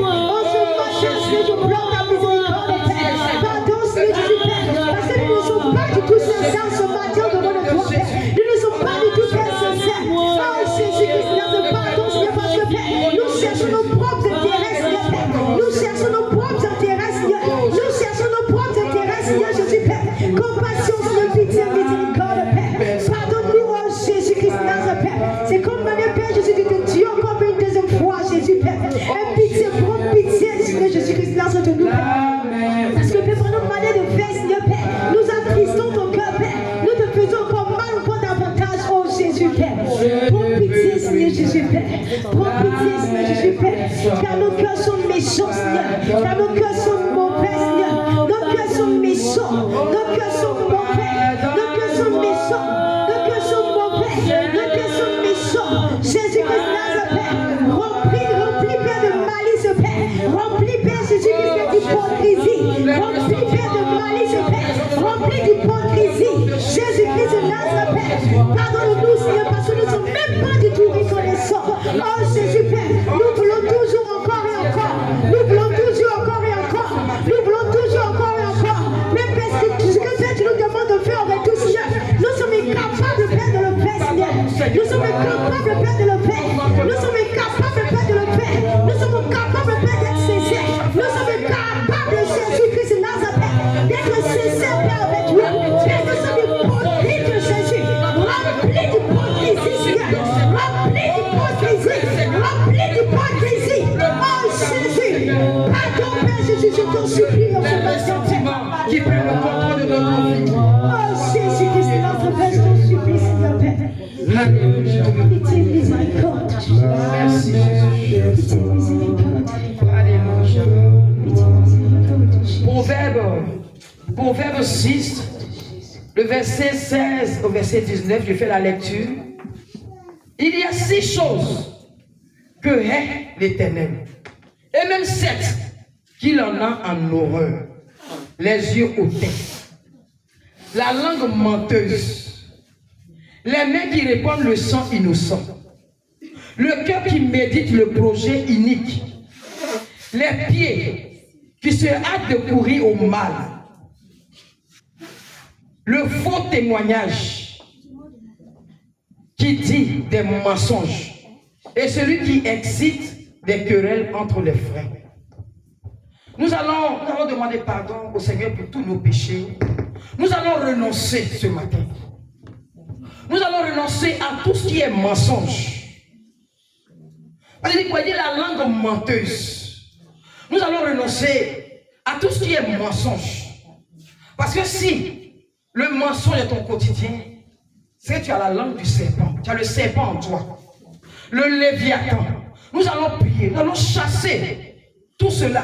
oh ce matin, Seigneur, je pleure ta miséricorde, Père, pardon, Seigneur Jésus, Père, parce que nous ne sommes pas du tout sincères ce matin devant le toi, Père, nous ne sommes pas du tout, Père, sincères, oh Jésus-Christ, pardon, Seigneur, parce que, Père, nous cherchons nos propres intérêts, Seigneur, Père, nous cherchons nos propres intérêts, Seigneur, nous cherchons nos propres intérêts, Seigneur Jésus, Père, compassion, Seigneur, pitié, miséricorde, Père, pardonne-nous, oh Jésus-Christ, Père, c'est comme Marie, Père, Jésus, que Dieu encore une deuxième fois, Jésus, Père, et pitié, prends pitié, Seigneur Jésus-Christ, de nous, Père, parce que, Père, pour notre manière de faire, Seigneur, Père, nous attristons ton cœur, Père, nous te faisons encore mal, encore davantage, oh Jésus, Père, prends pitié, Seigneur Jésus, Père, prends pitié, Seigneur Jésus, Père, car nos cœurs sont méchants, Seigneur, car nos cœurs sont mauvais, Seigneur, nos cœurs sont méchants, nos cœurs sont mauvais, nos cœurs sont méchants, nos cœurs sont mauvais, nos cœurs sont méchants, Jésus-Christ, Père, remplis, Père, de malice, Père, remplis, Père, Jésus-Christ, d'hypocrisie, remplis, Père, de malice, Père, remplis d'hypocrisie, Jésus-Christ, Père, pardonne-nous, Seigneur, parce que nous ne sommes même pas du tout reconnaissants, oh Jésus, Père, nous voulons toujours encore et encore, nous voulons toujours encore et encore, nous voulons toujours encore et encore, mais parce que ce que Père, tu nous demandes de faire avec tout, Seigneur, nous sommes incapables, Père, de le faire, Seigneur, nous sommes incapables, Père, de le faire, nous sommes incapables, Père, de le faire, nous sommes incapables, Père, d'être sincères, nous sommes incapables, Jésus-Christ, Nazareth, d'être sincères, Père, avec toi, mais nous sommes hypocrites, Jésus, remplis d'hypocrisie, Seigneur, remplis d'hypocrisie, remplis d'hypocrisie, t'en supplions ce Les matin. sentiments qui prennent le contrôle de notre vie. Oh Jésus-Christ, notre Père, je t'en supplie, s'il te plaît. Alléluia. Pitié, miséricorde. Merci. Pitié, miséricorde. Alléluia. Pitié, miséricorde. Proverbe 6, le verset 16 au verset 19, je fais la lecture. Il y a 6 choses que hait l'Éternel, et même 7 qu'il en a en horreur. Les yeux hautais, la langue menteuse, les mains qui répandent le sang innocent, le cœur qui médite le projet inique, les pieds qui se hâtent de courir au mal, le faux témoignage qui dit des mensonges et celui qui excite des querelles entre les frères. Nous allons demander pardon au Seigneur pour tous nos péchés. Nous allons renoncer ce matin. Nous allons renoncer à tout ce qui est mensonge. Parce que voyez la langue menteuse. Nous allons renoncer à tout ce qui est mensonge. Parce que si le mensonge est ton quotidien, c'est que tu as la langue du serpent. Tu as le serpent en toi. Le léviathan. Nous allons prier. Nous allons chasser tout cela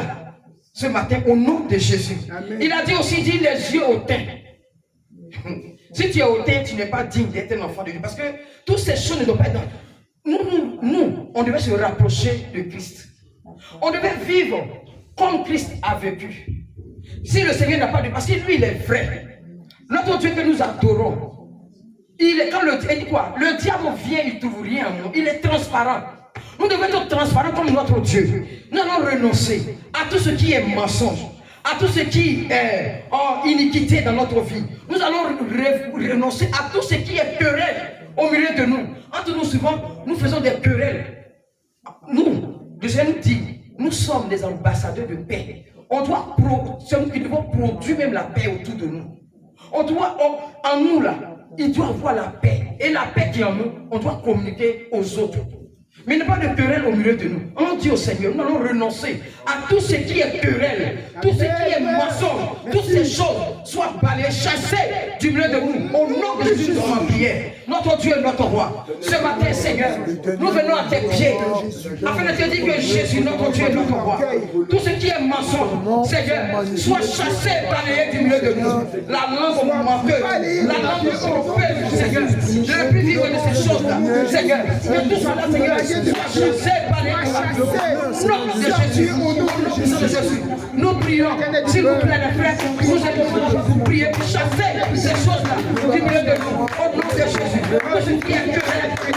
ce matin au nom de Jésus. Amen. Il a dit aussi, dit les yeux hautains. Si tu es hautain, tu n'es pas digne d'être un enfant de Dieu. Parce que toutes ces choses ne doivent pas être dans... Nous, on devait se rapprocher de Christ. On devait vivre comme Christ a vécu. Si le Seigneur n'a pas de... Parce que lui, il est vrai. Notre Dieu que nous adorons, quand il dit quoi? Le diable vient, il ne trouve rien en nous. Il est transparent. Nous devons être transparents comme notre Dieu. Nous allons renoncer à tout ce qui est mensonge, à tout ce qui est iniquité dans notre vie. Nous allons renoncer à tout ce qui est querelle au milieu de nous. Entre nous, souvent, nous faisons des querelles. Nous, le Seigneur nous dit, nous sommes des ambassadeurs de paix. C'est nous qui devons produire même la paix autour de nous. On doit, en nous là, il doit avoir la paix. Et la paix qui est en nous, on doit communiquer aux autres. Mais il n'y a pas de querelle au milieu de nous. On dit au Seigneur, nous allons renoncer à tout ce qui est querelle, tout ce qui est mensonge, toutes ces choses soient balayées, chassées du milieu de nous. Au nom de Jésus, nous sommes en prière. Notre Dieu et notre roi. Ce matin, Seigneur, nous venons à tes pieds afin de te dire que Jésus, notre Dieu et notre roi, tout ce qui est mensonge, Seigneur, soit chassé, balayé du milieu de nous. La langue menteuse, la langue trompeuse, Seigneur. Je ne veux plus vivre de ces choses-là, Seigneur. Que tout cela, Seigneur, soit chassé, balayé au nom de Jésus. Au nom de Jésus. Nous prions, s'il vous plaît, les frères, nous allons vous prier pour chasser ces choses-là du milieu de nous. Au nom de Jésus. Que ce qui est querelle, que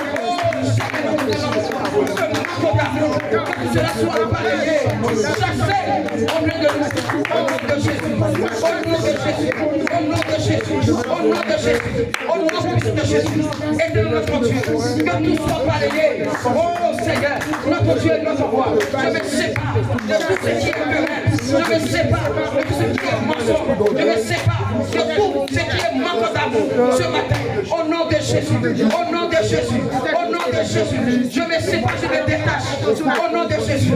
cela soit balayé, chassé au milieu de nous. Au nom de Jésus. Au nom de Jésus. Au nom de Jésus. Au nom de Jésus. Au nom de Jésus. Et de notre Dieu. Que tout soit balayé. Oh Seigneur, notre Dieu et notre roi. Je me sépare de tout ce qui est querelle. Je me sépare de tout ce qui est mensonge. Je me sépare de tout ce qui est manque d'amour ce matin. Au nom de Jésus. Au nom de Jésus. Au nom de Jésus. Je me sépare, je me détache. Au nom de Jésus. Au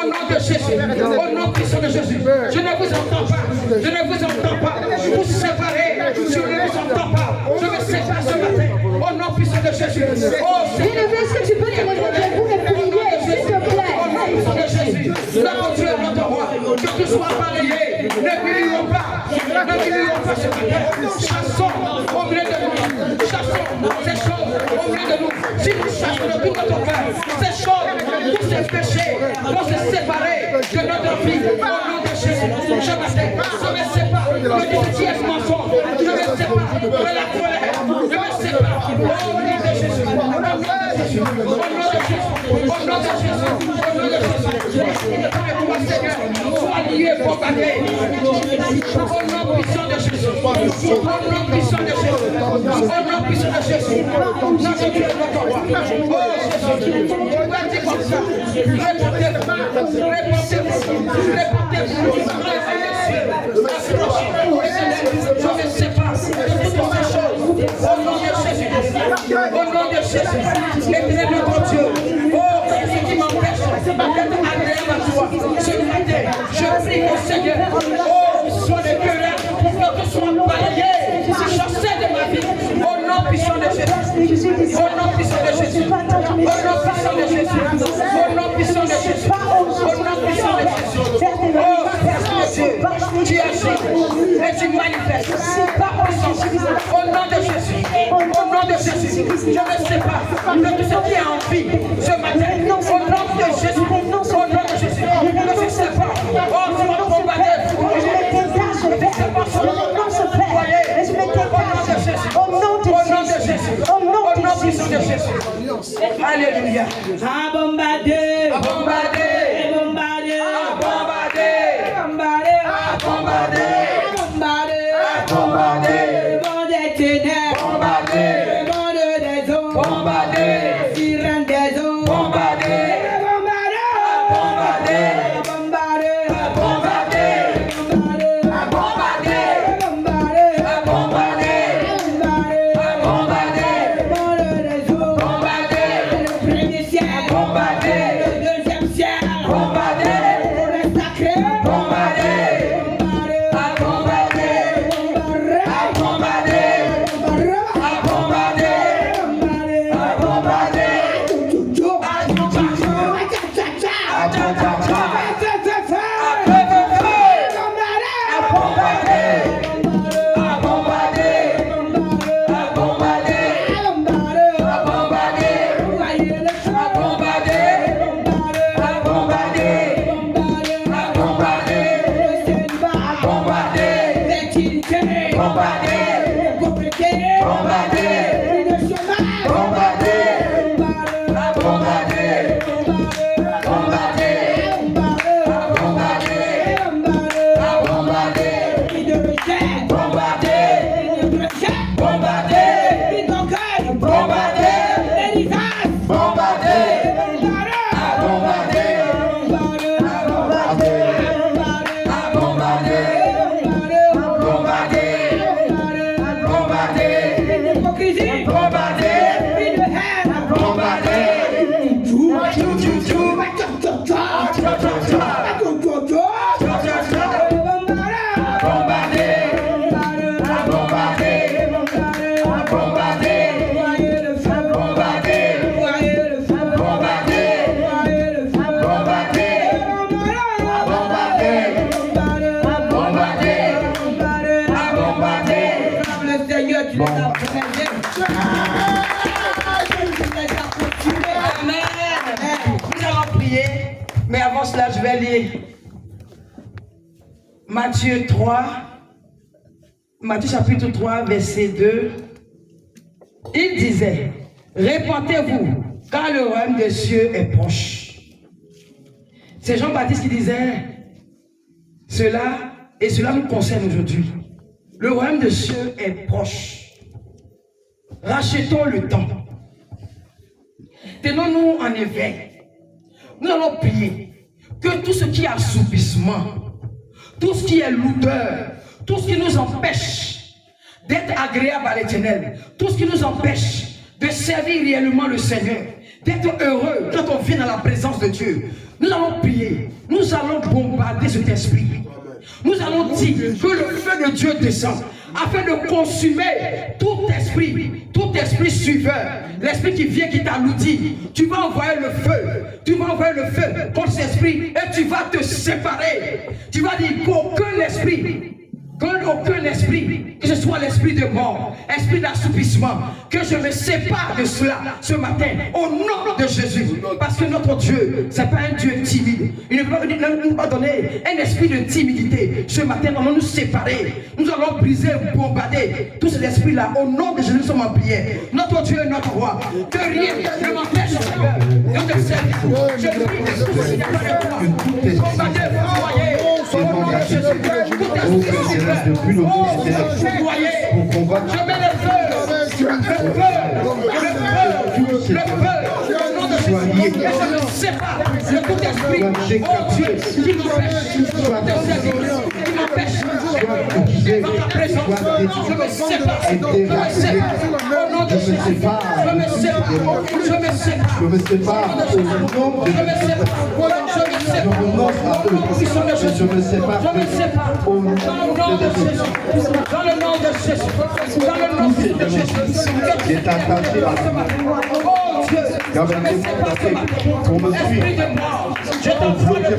nom de Jésus. Au nom puissant de Jésus. Je ne vous entends pas. Je ne vous entends pas. Vous séparez. Je ne vous entends pas. Je me sépare ce matin. Au nom puissant de Jésus. Oh Seigneur. Est-ce que tu peux te lever debout et prier, s'il te plaît? Au nom de Jésus. Notre Dieu, notre roi. Que tout soit balayé. Ne brillons pas. Ne brillons pas ce matin. Chassons au milieu de nous. Chassons ces choses au milieu de nous. Si nous chassons de tout notre cœur, ces choses, tous ces péchés vont se séparer de notre vie. Au nom de Jésus. Je me sépare de tout ce qui est mensonge. Je me sépare de la colère. Je me sépare au nom de Jésus. Au nom de Jésus. Au nom de Jésus. Au nom de Jésus. Au nom de Jésus. Et toi, Seigneur, sois lié pour gagner. Au nom puissant de Jésus. Au nom puissant de Jésus. Au nom puissant de Jésus. Notre Dieu, notre roi. Oh Jésus. Tu vas dire comme ça. Répondez-vous. Répondez-vous. Répondez-vous. Je me sépare de toutes ces choses. Au nom de Jésus. Au nom de Jésus. Éternel notre Dieu. Oh, ce qui m'empêche d'être agréable à toi. Ce matin, je prie prie au Seigneur. Oh, sois les querelles, que soient balayées, chassées de ma vie. Au nom puissant de Jésus. Au nom puissant de Jésus. Au nom puissant de Jésus. Au nom puissant de Jésus. Au nom puissant de Jésus. Oh, Dieu, tu agis et tu manifestes par puissance. Au nom de Jésus. Au nom de Jésus. Je ne sais pas de tout ce qui est en vie ce matin. Au nom de Jésus. Au nom de Jésus. Je ne sais pas. Oh, tu vas combattre. Alléluia. À bombarder. À bombarder. À bombarder. À bombarder. À bombarder. À bombarder. À bombarder. À bombarder. Le monde des ténèbres. Bombarder. Le monde des eaux. Bombarder. Sirène des eaux. Bombarder. Mais avant cela, je vais lire Matthieu 3, Matthieu chapitre 3, verset 2. Il disait, répentez-vous, car le royaume des cieux est proche. C'est Jean-Baptiste qui disait cela, et cela nous concerne aujourd'hui. Le royaume des cieux est proche. Rachetons le temps. Tenons-nous en éveil. Nous allons prier que tout ce qui est assoupissement, tout ce qui est lourdeur, tout ce qui nous empêche d'être agréable à l'Éternel, tout ce qui nous empêche de servir réellement le Seigneur, d'être heureux quand on vient dans la présence de Dieu, nous allons prier, nous allons bombarder cet esprit. Nous allons dire que le feu de Dieu descend afin de consumer tout esprit suiveur, l'esprit qui vient, qui t'alourdit. Tu vas envoyer le feu contre cet esprit et tu vas te séparer. Tu vas dire qu'aucun esprit, que ce soit l'esprit de mort, esprit d'assoupissement, que je me sépare de cela ce matin, au nom de Jésus. Parce que notre Dieu, ce n'est pas un Dieu timide. Il ne peut nous pas donner un esprit de timidité. Ce matin, nous allons nous séparer. Nous allons briser, bombarder tout cet esprit-là. Au nom de Jésus, nous sommes en prière. Notre Dieu est notre roi. Que rien ne m'empêche de te servir. Je prie que tout ce qui n'est pas de toi, combattez, voyez, au nom de Jésus. Tout esprit depuis le pour combattre. Je mets le feu, au nom de Jésus, et je me sépare de tout esprit, oh Dieu, qui m'empêche de servir, qui m'empêche m'empêche soit brisé, dans ta présence. Je me sépare. et déraciné. Au nom de Je me Jésus. sépare. Je me sépare. Je me sépare. Je me sépare au nom de Je me sépare. Je me Je sépare. renonce à eux. Je me sépare Je me sépare. au nom Dans le nom de Jésus. Dans le nom de Jésus. Dans le nom de Jésus. qui est attaché à Oh Dieu. Gardez-vous attaché pour me Esprit suivre. de mort. Je t'envoie le feu.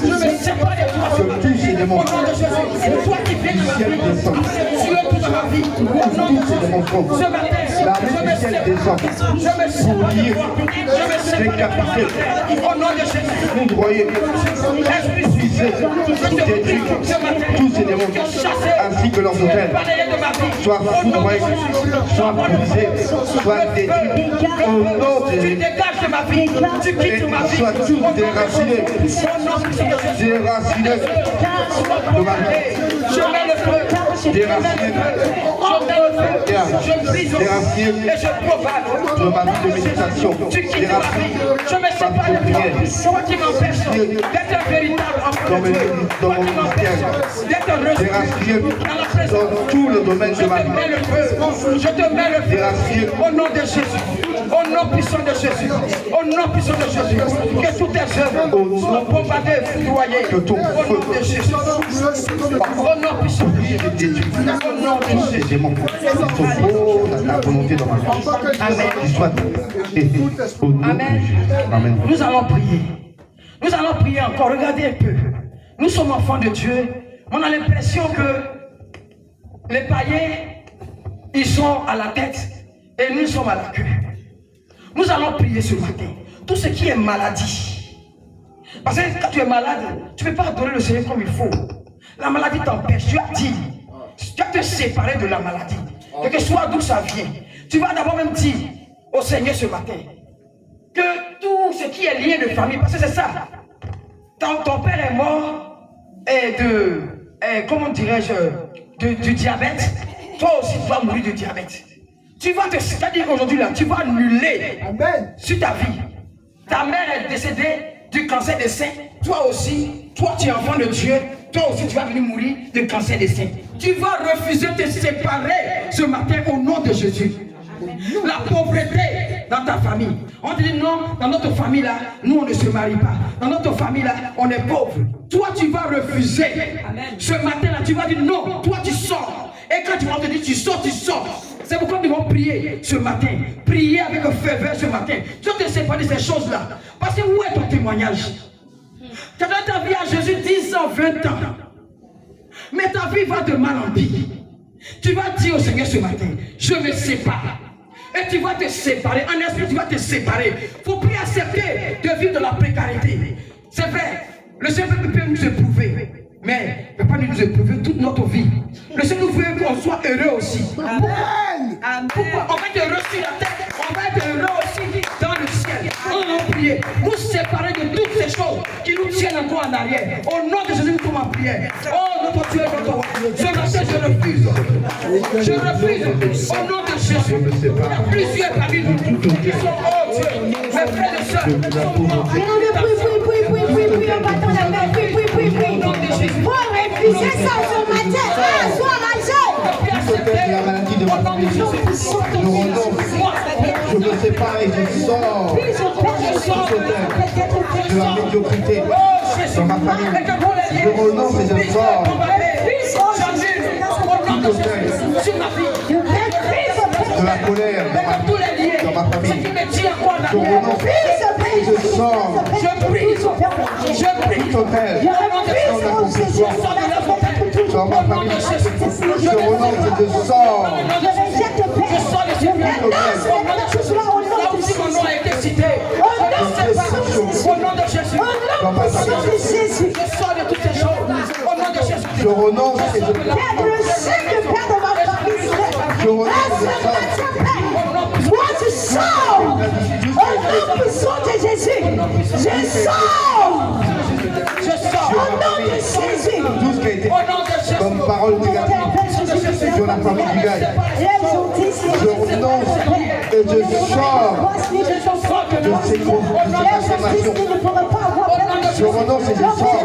Je me sépare de toi. Je touche ces démons. Au nom de Jésus. Toi qui viens de ma Ciel vie. descend. Tu es tout dans ma vie. Au nom de Tous ces démons Jésus. tombent. Ce matin. L'armée Je me du ciel sépare. descend. Je me sépare de toi. Je me sépare de toi. Au nom de Jésus. Foudroyer, Esprit puiser, détruire tous ces démons, ainsi que leurs hôtels, soient foudroyés, soient brisés, soient détruits au nom de Tu Jésus. dégages de ma vie. Tu Et quittes ma vie. soient tous déracinés, déracinés de ma vie, Je mets le feu. déracinés, Je brise déracinés et je propage. de ma vie de méditation, Tu quittes ma vie. déracinés Je me sépare de toi. Toi qui m'empêches d'être un véritable enfant de Dieu. Toi qui m'empêches d'être reçu déracinés dans la présence. dans tout le domaine Je de ma te mets vie. le feu. Je te mets le feu. Au nom de Jésus. Au nom puissant de Jésus. Au nom puissant de Jésus. Que toutes tes œuvres soient bombardées, foudroyées. Que ton Au nom de Jésus. Au nom puissant de Jésus. Au nom de Tous ces Jésus. démons qui sont beaux dans ta volonté dans ma vie, qui soient traités au nom de Jésus. Amen. Nous allons prier. Nous allons prier encore. Regardez un peu. Nous sommes enfants de Dieu. On a l'impression que les païens, ils sont à la tête et nous sommes à la queue. Nous allons prier ce matin. Tout ce qui est maladie. Parce que quand tu es malade, tu ne peux pas adorer le Seigneur comme il faut. La maladie t'empêche. Tu as dit, tu vas te séparer de la maladie. Quel que soit d'où ça vient. Tu vas d'abord même dire au Seigneur ce matin que tout ce qui est lié de famille, parce que c'est ça. Ton père est mort comment dirais-je, du diabète. Toi aussi tu vas mourir de diabète. Tu vas te, c'est-à-dire qu'aujourd'hui là, tu vas annuler sur ta vie. Ta mère est décédée du cancer des seins. Toi aussi, toi tu es enfant de Dieu. Toi aussi tu vas venir mourir de cancer des seins. Tu vas refuser de te séparer ce matin au nom de Jésus. La pauvreté dans ta famille. On te dit non, dans notre famille là, nous on ne se marie pas. Dans notre famille là, on est pauvre. Toi tu vas refuser. Ce matin là, tu vas dire non, toi tu sors. Et quand tu vas te dire tu sors, tu sors. C'est pourquoi nous allons prier ce matin. Prier avec ferveur ce matin. Tu dois te séparer de ces choses là. Parce que où est ton témoignage? Tu as donné ta vie à Jésus 10 ans, 20 ans. Mais ta vie va de mal en pire. Tu vas dire au Seigneur ce matin, je me sépare. Et tu vas te séparer. En esprit, tu vas te séparer. Il ne faut plus accepter de vivre de la précarité. C'est vrai, le Seigneur peut nous éprouver. Mais il ne peut pas nous éprouver toute notre vie. Le Seigneur veut qu'on soit heureux aussi. Amen. Pourquoi? On va être heureux sur la terre. On va être heureux aussi dans le ciel. On va prier. Nous séparer de toutes ces choses qui nous tiennent encore en arrière. Au nom de Jésus, nous sommes en prière. Oh, notre Dieu, notre roi. Ce matin, je refuse. Je refuse. Au nom de Jésus. Il y a plusieurs parmi nous qui sont, oh Dieu, mes frères et sœurs, qui sont morts. Oui, on va dans la main. Oui. Faut refuser ça ce matin. Sois La maladie de ma famille, je renonce, je me sépare et je sors de la médiocrité dans ma famille. Je renonce et je sors de la colère dans ma famille. Je renonce et je sors tout hôtel sans accomplissement dans ma famille. Je renonce et je sors Mon nom a été cité. Au nom de Jésus. dans ma famille. Je sors de toutes ces choses. Au nom de Jésus. Je renonce et je le chef de père de ma famille. Je renonce et je sors. Moi, je sors. Au nom puissant de Jésus. Je sors. Au nom de Jésus. Tout ce qui a été Au nom de Jésus. comme parole négative sur la famille du gars. Je renonce et je sors de ces affirmations. Je renonce et je sors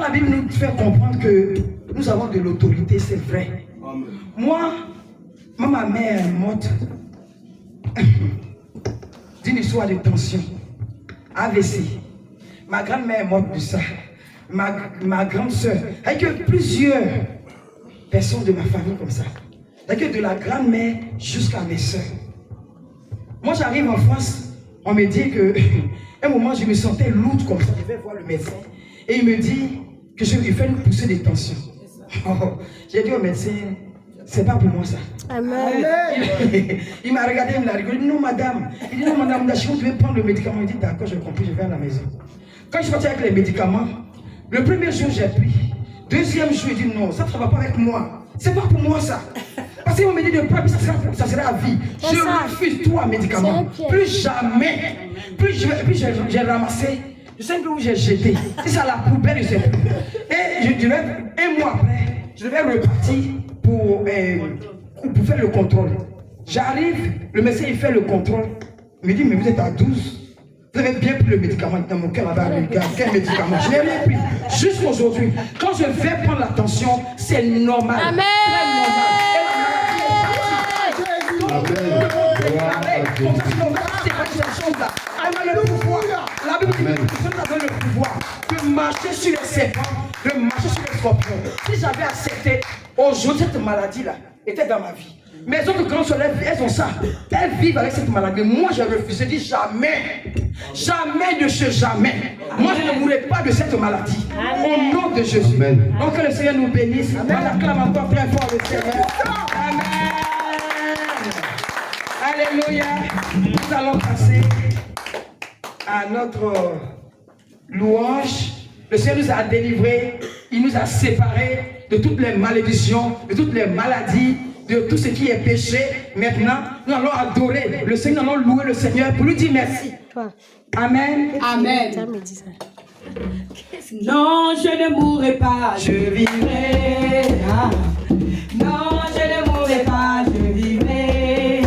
Quand la Bible nous fait comprendre que nous avons de l'autorité, c'est vrai. Moi, ma mère est morte d'une histoire de tension, AVC. Ma grand-mère est morte de ça. Ma grande soeur, avec plusieurs personnes de ma famille comme ça. Avec de la grand-mère jusqu'à mes soeurs. Moi, j'arrive en France, on me dit que, un moment, je me sentais lourde comme ça. Je vais voir le médecin et il me dit que il fait une poussée de tension. J'ai dit au médecin, c'est pas pour moi ça. Amen. Il m'a regardé, il m'a rigolé. Il dit non, madame. Il dit non, madame, vous devez prendre le médicament. Il dit d'accord, j'ai compris, je vais à la maison. Quand je suis parti avec les médicaments, le premier jour, j'ai pris. Deuxième jour, il dit non, ça ne va pas avec moi. C'est pas pour moi ça. Parce qu'on me dit de pas, ça sera à vie. Je refuse tout à médicament. Plus jamais. Puis j'ai ramassé. Je sais plus où j'ai jeté. Si c'est à la poubelle, je ne sais plus. Et je devais, un mois après, je devais repartir pour faire le contrôle. J'arrive, le médecin il fait le contrôle. Il me dit, mais vous êtes à 12. Vous avez bien pris le médicament dans mon cœur là-bas. Quel médicament? Je n'ai rien pris. Jusqu'aujourd'hui, quand je vais prendre la tension, c'est normal. Amen. La Bible dit que nous avons le pouvoir de marcher sur les serpents, de marcher sur les scorpions. Si j'avais accepté, aujourd'hui cette maladie-là était dans ma vie. Mes autres grands soleils, elles ont ça. Elles vivent avec cette maladie. Moi, j'ai refusé. J'ai dit jamais. Jamais de ce jamais. Moi, je ne mourrai pas de cette maladie. Au nom de Jésus. Amen. Donc, que le Seigneur nous bénisse. On acclame encore très fort le Seigneur. Amen. Alléluia. Nous allons passer à notre louange. Le Seigneur nous a délivrés. Il nous a séparés de toutes les malédictions, de toutes les maladies, de tout ce qui est péché. Maintenant, nous allons adorer le Seigneur, nous allons louer le Seigneur pour lui dire merci. Amen. Amen. Non, je ne mourrai pas, je vivrai. Ah. Non, je ne mourrai pas, je vivrai.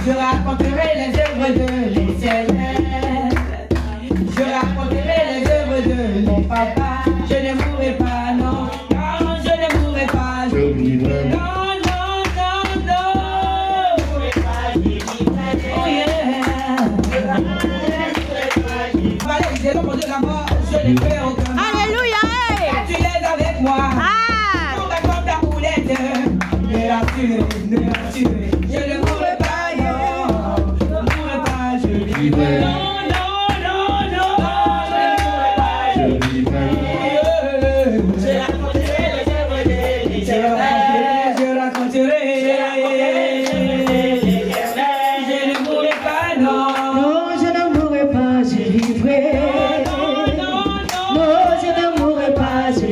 Je raconterai les œuvres de l'Éternel. Je raconterai les œuvres de mon papa. Je ne mourrai pas, non. Non, je ne mourrai pas, je vivrai. Non. Alléluia. Tu l'es avec moi. On va comme ta boulette. Ne rassurer. Je ne mourrai pas, non. Je ne mourrai pas, je vivrai. Non. Je ne mourrai pas, je vivrai. Je raconterai les œuvres de l'Éternel. Je raconterai. Je ne mourrai pas, non. Non, je ne mourrai pas, je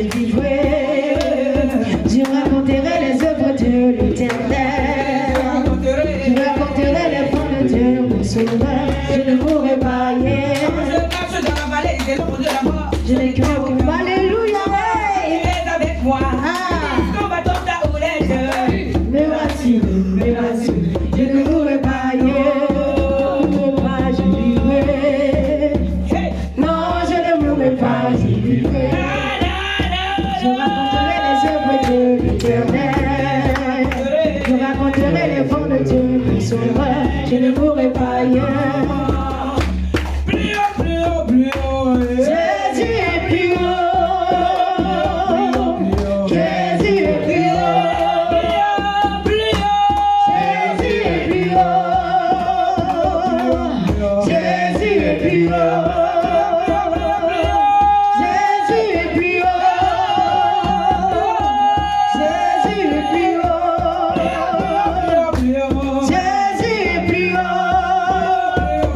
vivrai. Je raconterai les œuvres de l'Éternel. Je raconterai les fonds de Dieu, mon sauveur. Je ne mourrai pas, yeah. Je marche dans la vallée des ombres de la mort. Je n'ai craint aucun. Alléluia. Il est avec moi. Ton bâton, ta houlette. Me rassure. Je ne mourrai pas, yeah. Je ne mourrai pas, je vivrai. Non, je ne mourrai pas, je vivrai. Je raconterai les œuvres de l'Éternel. Je raconterai les fonds de Dieu, mon sauveur. Je ne mourrai pas, yeah. Plus haut. Jésus est plus haut. Jésus est plus haut. Jésus est plus haut. Jésus est plus haut. Jésus est plus haut.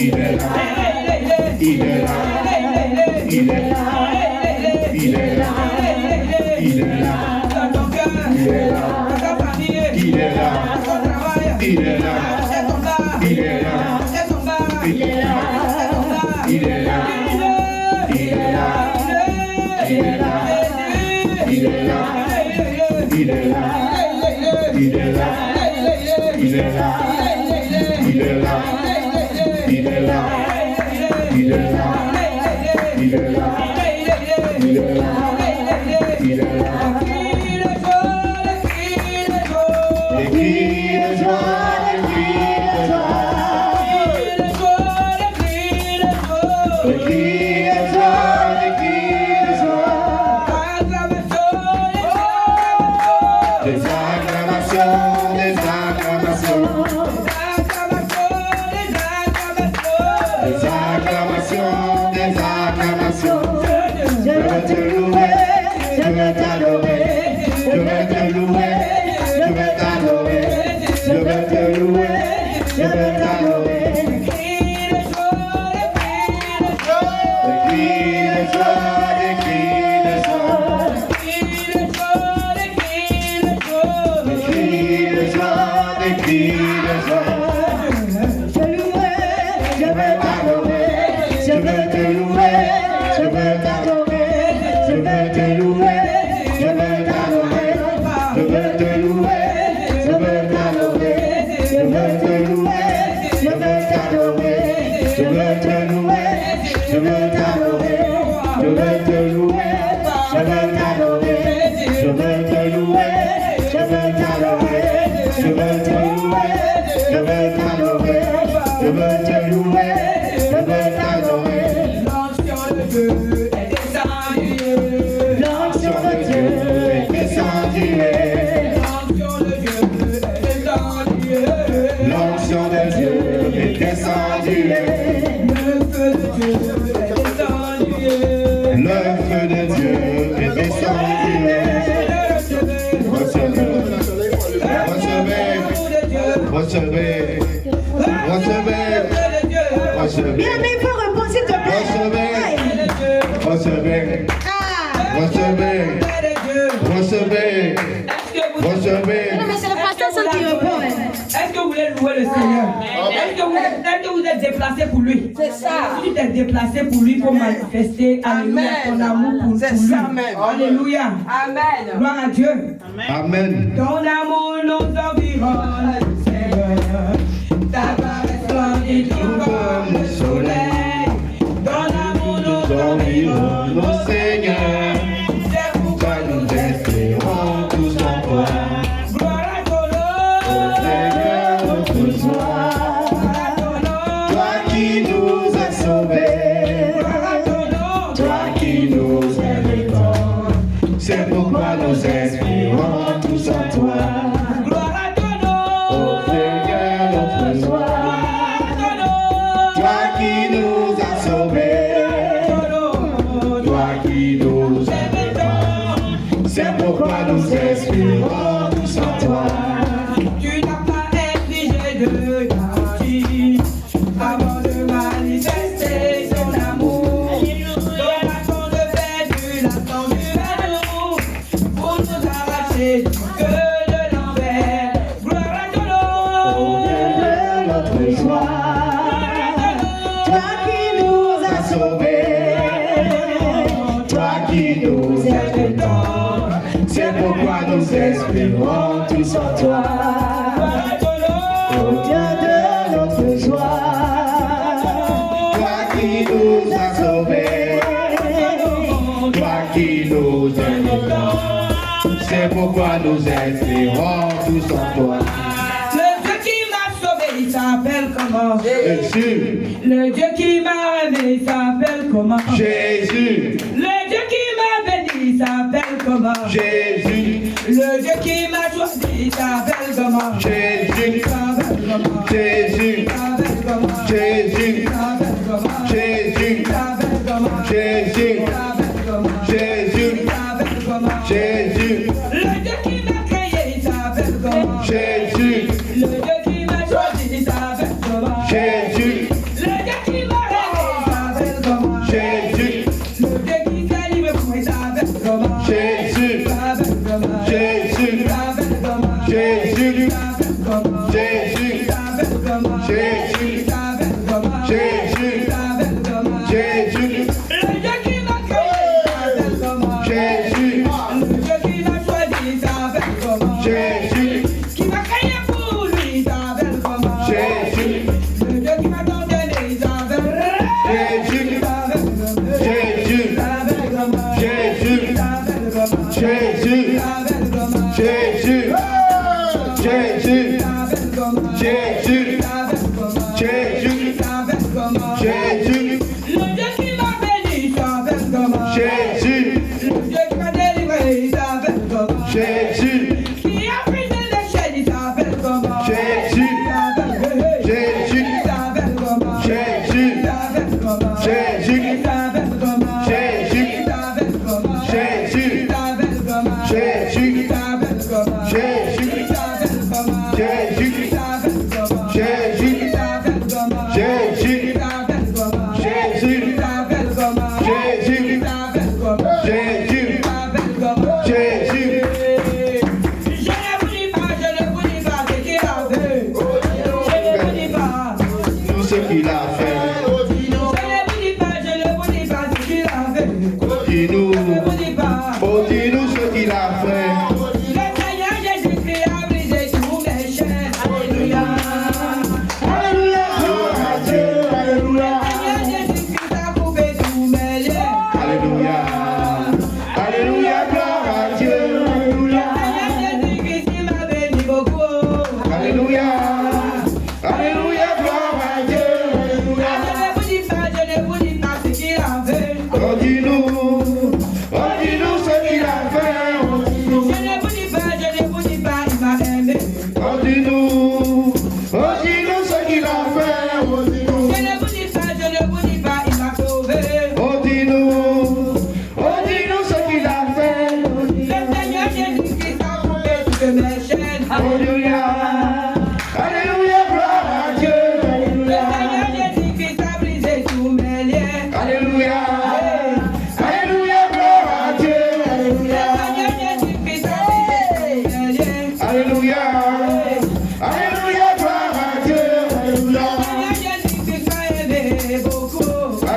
il est là, il est là, il est là, il est là, il est là, dans ton cœur, il est là, dans ta famille, il est là, dans ton travail, il est là, c'est ton bar, il est là, c'est ton bar, il est là, c'est ton bar, il est là, il est là, il est là, il est là, il est là, il est là, il est là, il est là, il est là, il est là, il est là, il est là, il est là. Des cris de joie, des cris de joie, des cris de joie, des cris de joie, des acclamations, des acclamations, des acclamations, des acclamations. Je veux te louer, je veux t'adorer, je veux te louer, je veux t'adorer, je veux te louer, je veux t'adorer. Des cris de joie, des cris de joie, des cris de joie, des cris de joie. Je veux t'adorer, je veux te louer, je veux t'adorer, je veux te louer, je veux t'adorer, je veux te louer, je veux t'adorer, je veux te louer, je veux t'adorer, je veux te louer, je veux t'adorer, je veux te louer, je veux t'adorer, je veux te louer, je veux t'adorer, je veux te louer, je veux t'adorer, je veux te louer, je veux t'adorer. L'onction de Dieu est descendue. L'onction de Dieu est descendue. L'onction de Dieu est descendue. L'onction de Dieu est descendue. Le feu de Dieu est descendu. Le feu de Dieu est descendu. Recevez, recevez, recevez, recevez, Bien, mais il faut répondre, s'il te plaît. recevez, recevez, recevez, recevez. Non, mais c'est le pasteur seul qui répond. Est-ce que vous voulez louer le Seigneur? Est-ce que vous êtes déplacé pour lui? C'est ça. Si tu t'es déplacé pour lui pour manifester, alléluia, ton amour pour lui. Alléluia. Amen. Gloire à Dieu. Amen. Ton amour nous environne, Seigneur. Ta gloire est splendide comme le soleil. Ton amour nous environne, Nos Seigneur, c'est pourquoi nous espérons tous en toi. gloire à ton Ô nom. Seigneur, notre joie, toi qui nous as sauvés, toi qui nous aimes tant, c'est pourquoi nous espérons tous en toi. Ô Seigneur, notre joie, toi qui nous as sauvés, toi qui nous aimes tant, c'est pourquoi nous espérons tous en toi. Tu n'as pas infligé de garantie avant de manifester ton amour. Ton façon de faire, tu l'as tendu à nous pour nous arracher du feu de l'enfer. Gloire à ton Ô nom. Seigneur, notre joie, toi qui nous as sauvés, toi qui nous aimes tant, c'est pourquoi nous espérons tous en toi. Ô Dieu de notre joie, toi qui nous as sauvés, toi qui nous aimes tant, c'est pourquoi nous espérons tous en toi. Le Dieu qui m'a sauvé, il s'appelle comment? Jésus, Le Dieu qui m'a aimé, il s'appelle comment? Jésus, Le Dieu qui m'a béni, il s'appelle comment? Jésus, Le Dieu qui m'a choisi, il s'appelle comment? Jésus, Il s'appelle comment? Jésus, Il s'appelle comment? Jésus, Il s'appelle comment? Jésus, Il s'appelle comment? Jésus, Il s'appelle comment? Jésus, Il s'appelle comment? Jésus, Le Dieu qui m'a créé, il s'appelle comment? Jésus, Le Dieu qui m'a choisi, il s'appelle comment? Jésus, Le Dieu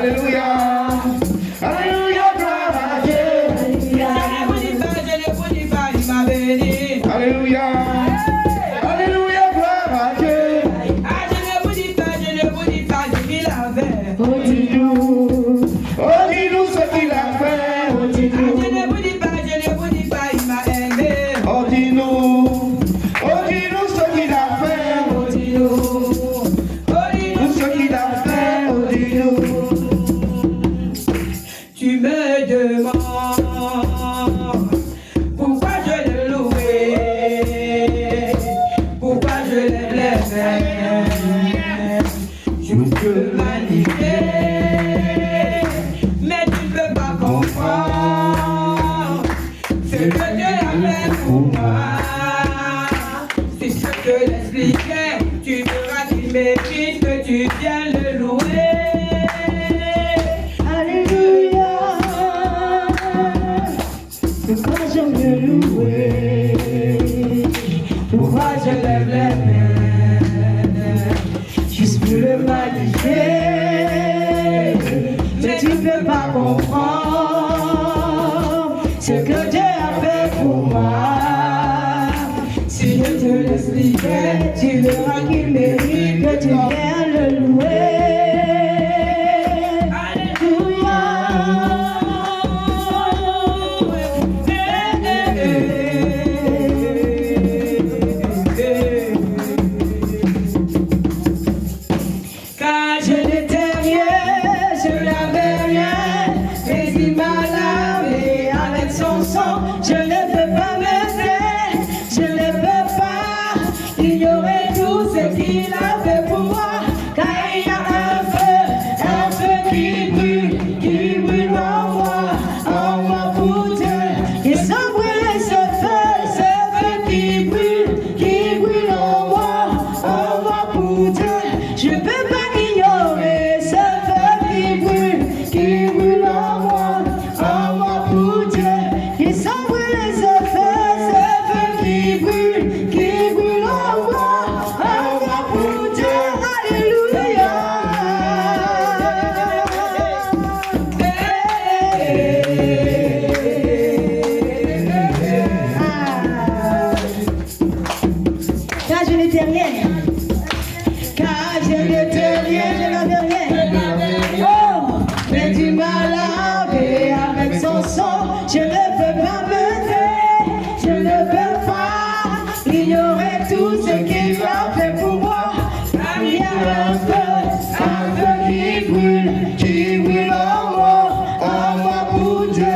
Alléluia. Alléluia, gloire à Dieu. Je ne vous dis pas, il m'a béni. Alléluia. Alléluia, gloire à Dieu. Ah, je ne vous dis pas, ce qu'il a fait. Oh, dis-nous ce qu'il a fait. Oh, dis-nous. Je ne vous dis pas, il m'a aimé. Oh, dis-nous ce qu'il a fait. Oh, dis-nous ce qu'il a fait. Oh, dis-nous. Tu me demandes pourquoi je l'ai loué, pourquoi je l'ai blessé. Je peux manipuler, mais tu ne peux pas comprendre ce que Dieu a fait pour moi. Si je te l'expliquais, tu verras qu'il mérite que tu viennes le louer. Alléluia. Pourquoi je me louer? Pourquoi je lève les mains Juste pour le magnifier. Mais tu ne peux pas comprendre ce que Dieu a fait pour moi. Si je te l'expliquais, Tu verras qu'il mérite que tu viennes le louer. Car je n'étais rien, je n'avais rien, mais il m'a lavé avec son sang. Je ne peux pas me taire, je ne peux pas ignorer tout ce qu'il a fait pour moi. Car il y a un feu qui brûle en moi pour Dieu. Et sans brûler ce feu qui brûle en moi pour Dieu. Je ne peux pas ignorer ce feu qui brûle en moi pour Dieu. Et sans brûler ce feu qui brûle en moi pour Dieu. Alléluia. Car je n'étais rien. Car je n'étais rien, je n'avais rien. Oh, mais tu m'as lavé avec son sang. Je ne peux pas me taire, je ne peux pas ignorer tout ce qu'il a fait pour moi. Car il y a un feu qui brûle en moi pour Dieu.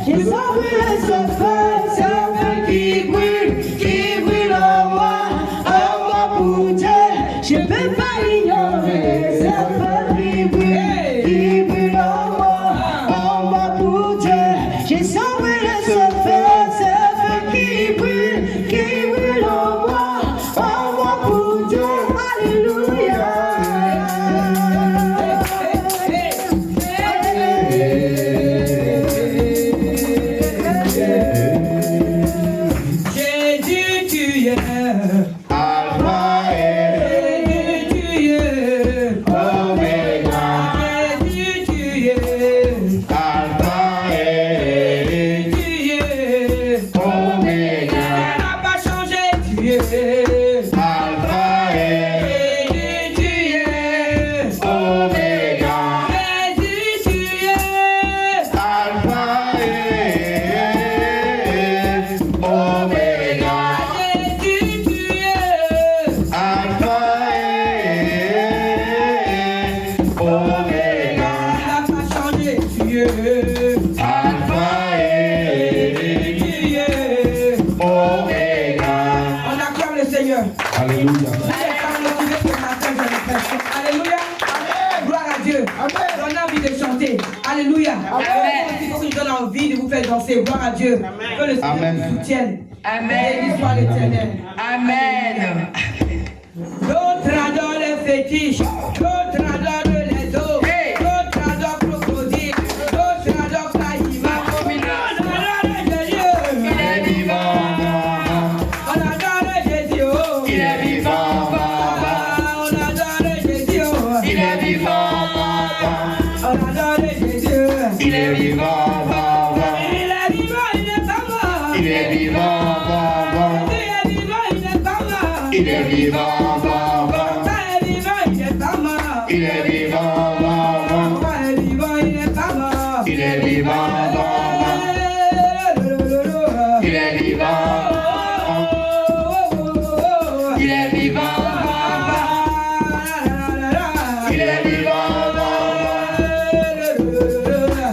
Et sans brûler ce feu qui brûle en moi pour Dieu. Je ne peux pas ignorer ce feu qui brûle en moi pour Dieu. J'ai sans brûler ce feu qui brûle en moi pour Dieu. Alléluia. Jésus, tu es. Alpha et Jésus, tu es. Omega. Jésus, tu es. Alpha et Tu es. Omega. Ça n'a pas changé, tu es. Alpha et Jésus, tu es. Omega. Jésus, tu es. Alpha et Omega. Jésus, tu es. Alpha et Omega. Ça n'a pas changé, tu es. Alpha et Tu es. Omega. On acclame le Seigneur. Alléluia. Alléluia. Gloire à Dieu. On a envie de chanter. Alléluia. Il faut que je donne envie de vous faire danser. Gloire à Dieu. Que le Seigneur Amen. vous soutienne. Amen. Et soit l'Éternel. Amen. D'autres adorent les fétiches. D'autres adorent les os. Hey. D'autres adorent crocodile. D'autres adorent Caïma. On adore Jésus. Il est vivant. On adore Jésus. Il est vivant. On adore Jésus. Il est vivant. On Il est vivant, vivant. Il est vivant, vivant. Il est vivant, vivant. Il est vivant, vivant. Il est vivant, vivant. Il est vivant. Il est vivant, il est vivant,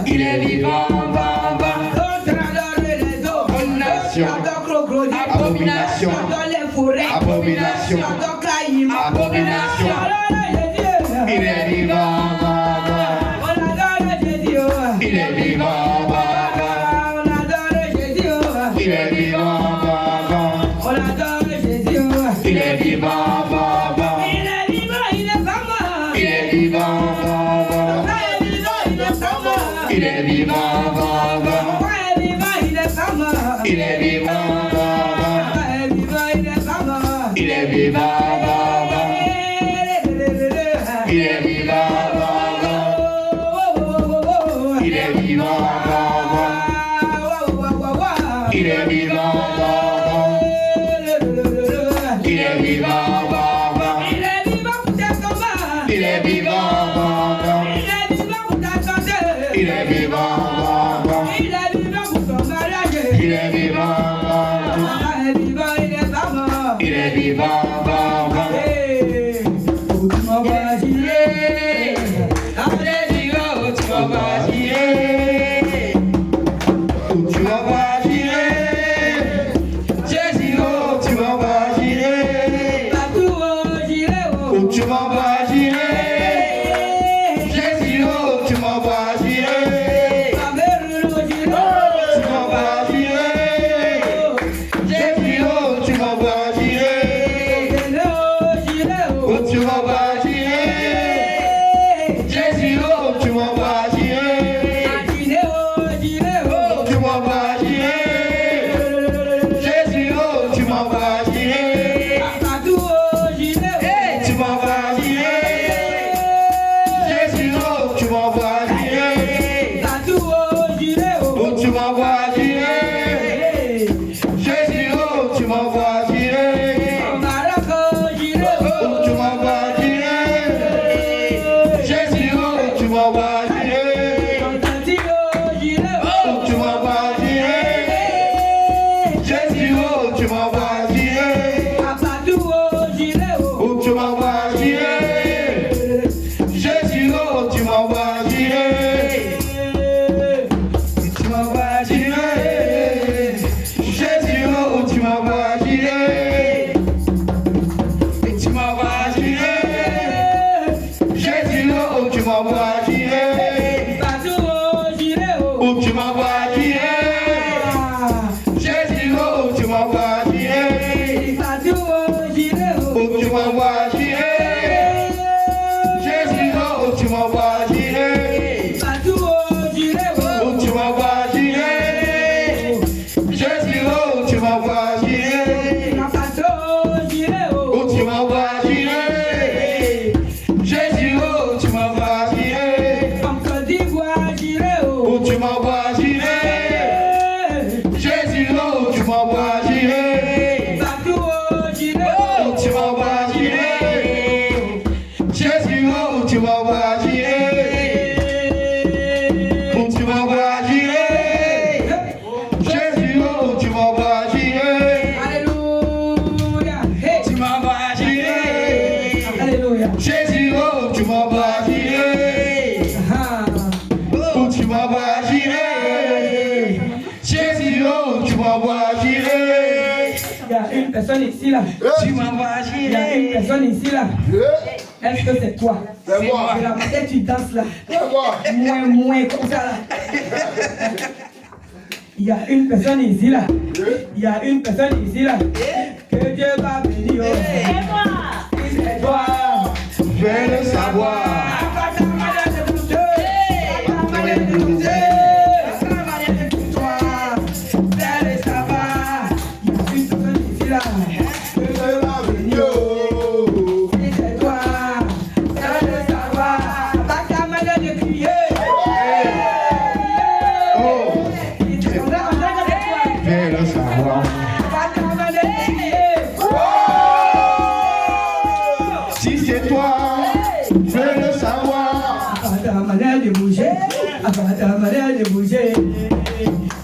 il est vivant, abomination, abomination, abomination, il est vivant, il est vivant, il est vivant, il est vivant, il est vivant, il est vivant, il est vivant, il est vivant, il est vivant, il est vivant, il est vivant, il est vivant, il est vivant, il est vivant, il est vivant, il est vivant, il est vivant, personne ici là. Tu m'envoies Il y a une personne ici là. Est-ce que c'est toi? C'est moi. Et là, peut-être tu danses là. C'est moi. Moins comme ça là. Il y a une personne ici là. Il y a une personne ici là. Que Dieu va bénir. C'est moi. C'est toi. Je vais le savoir. Yeah. ta manière de bouger, à ta manière de bouger.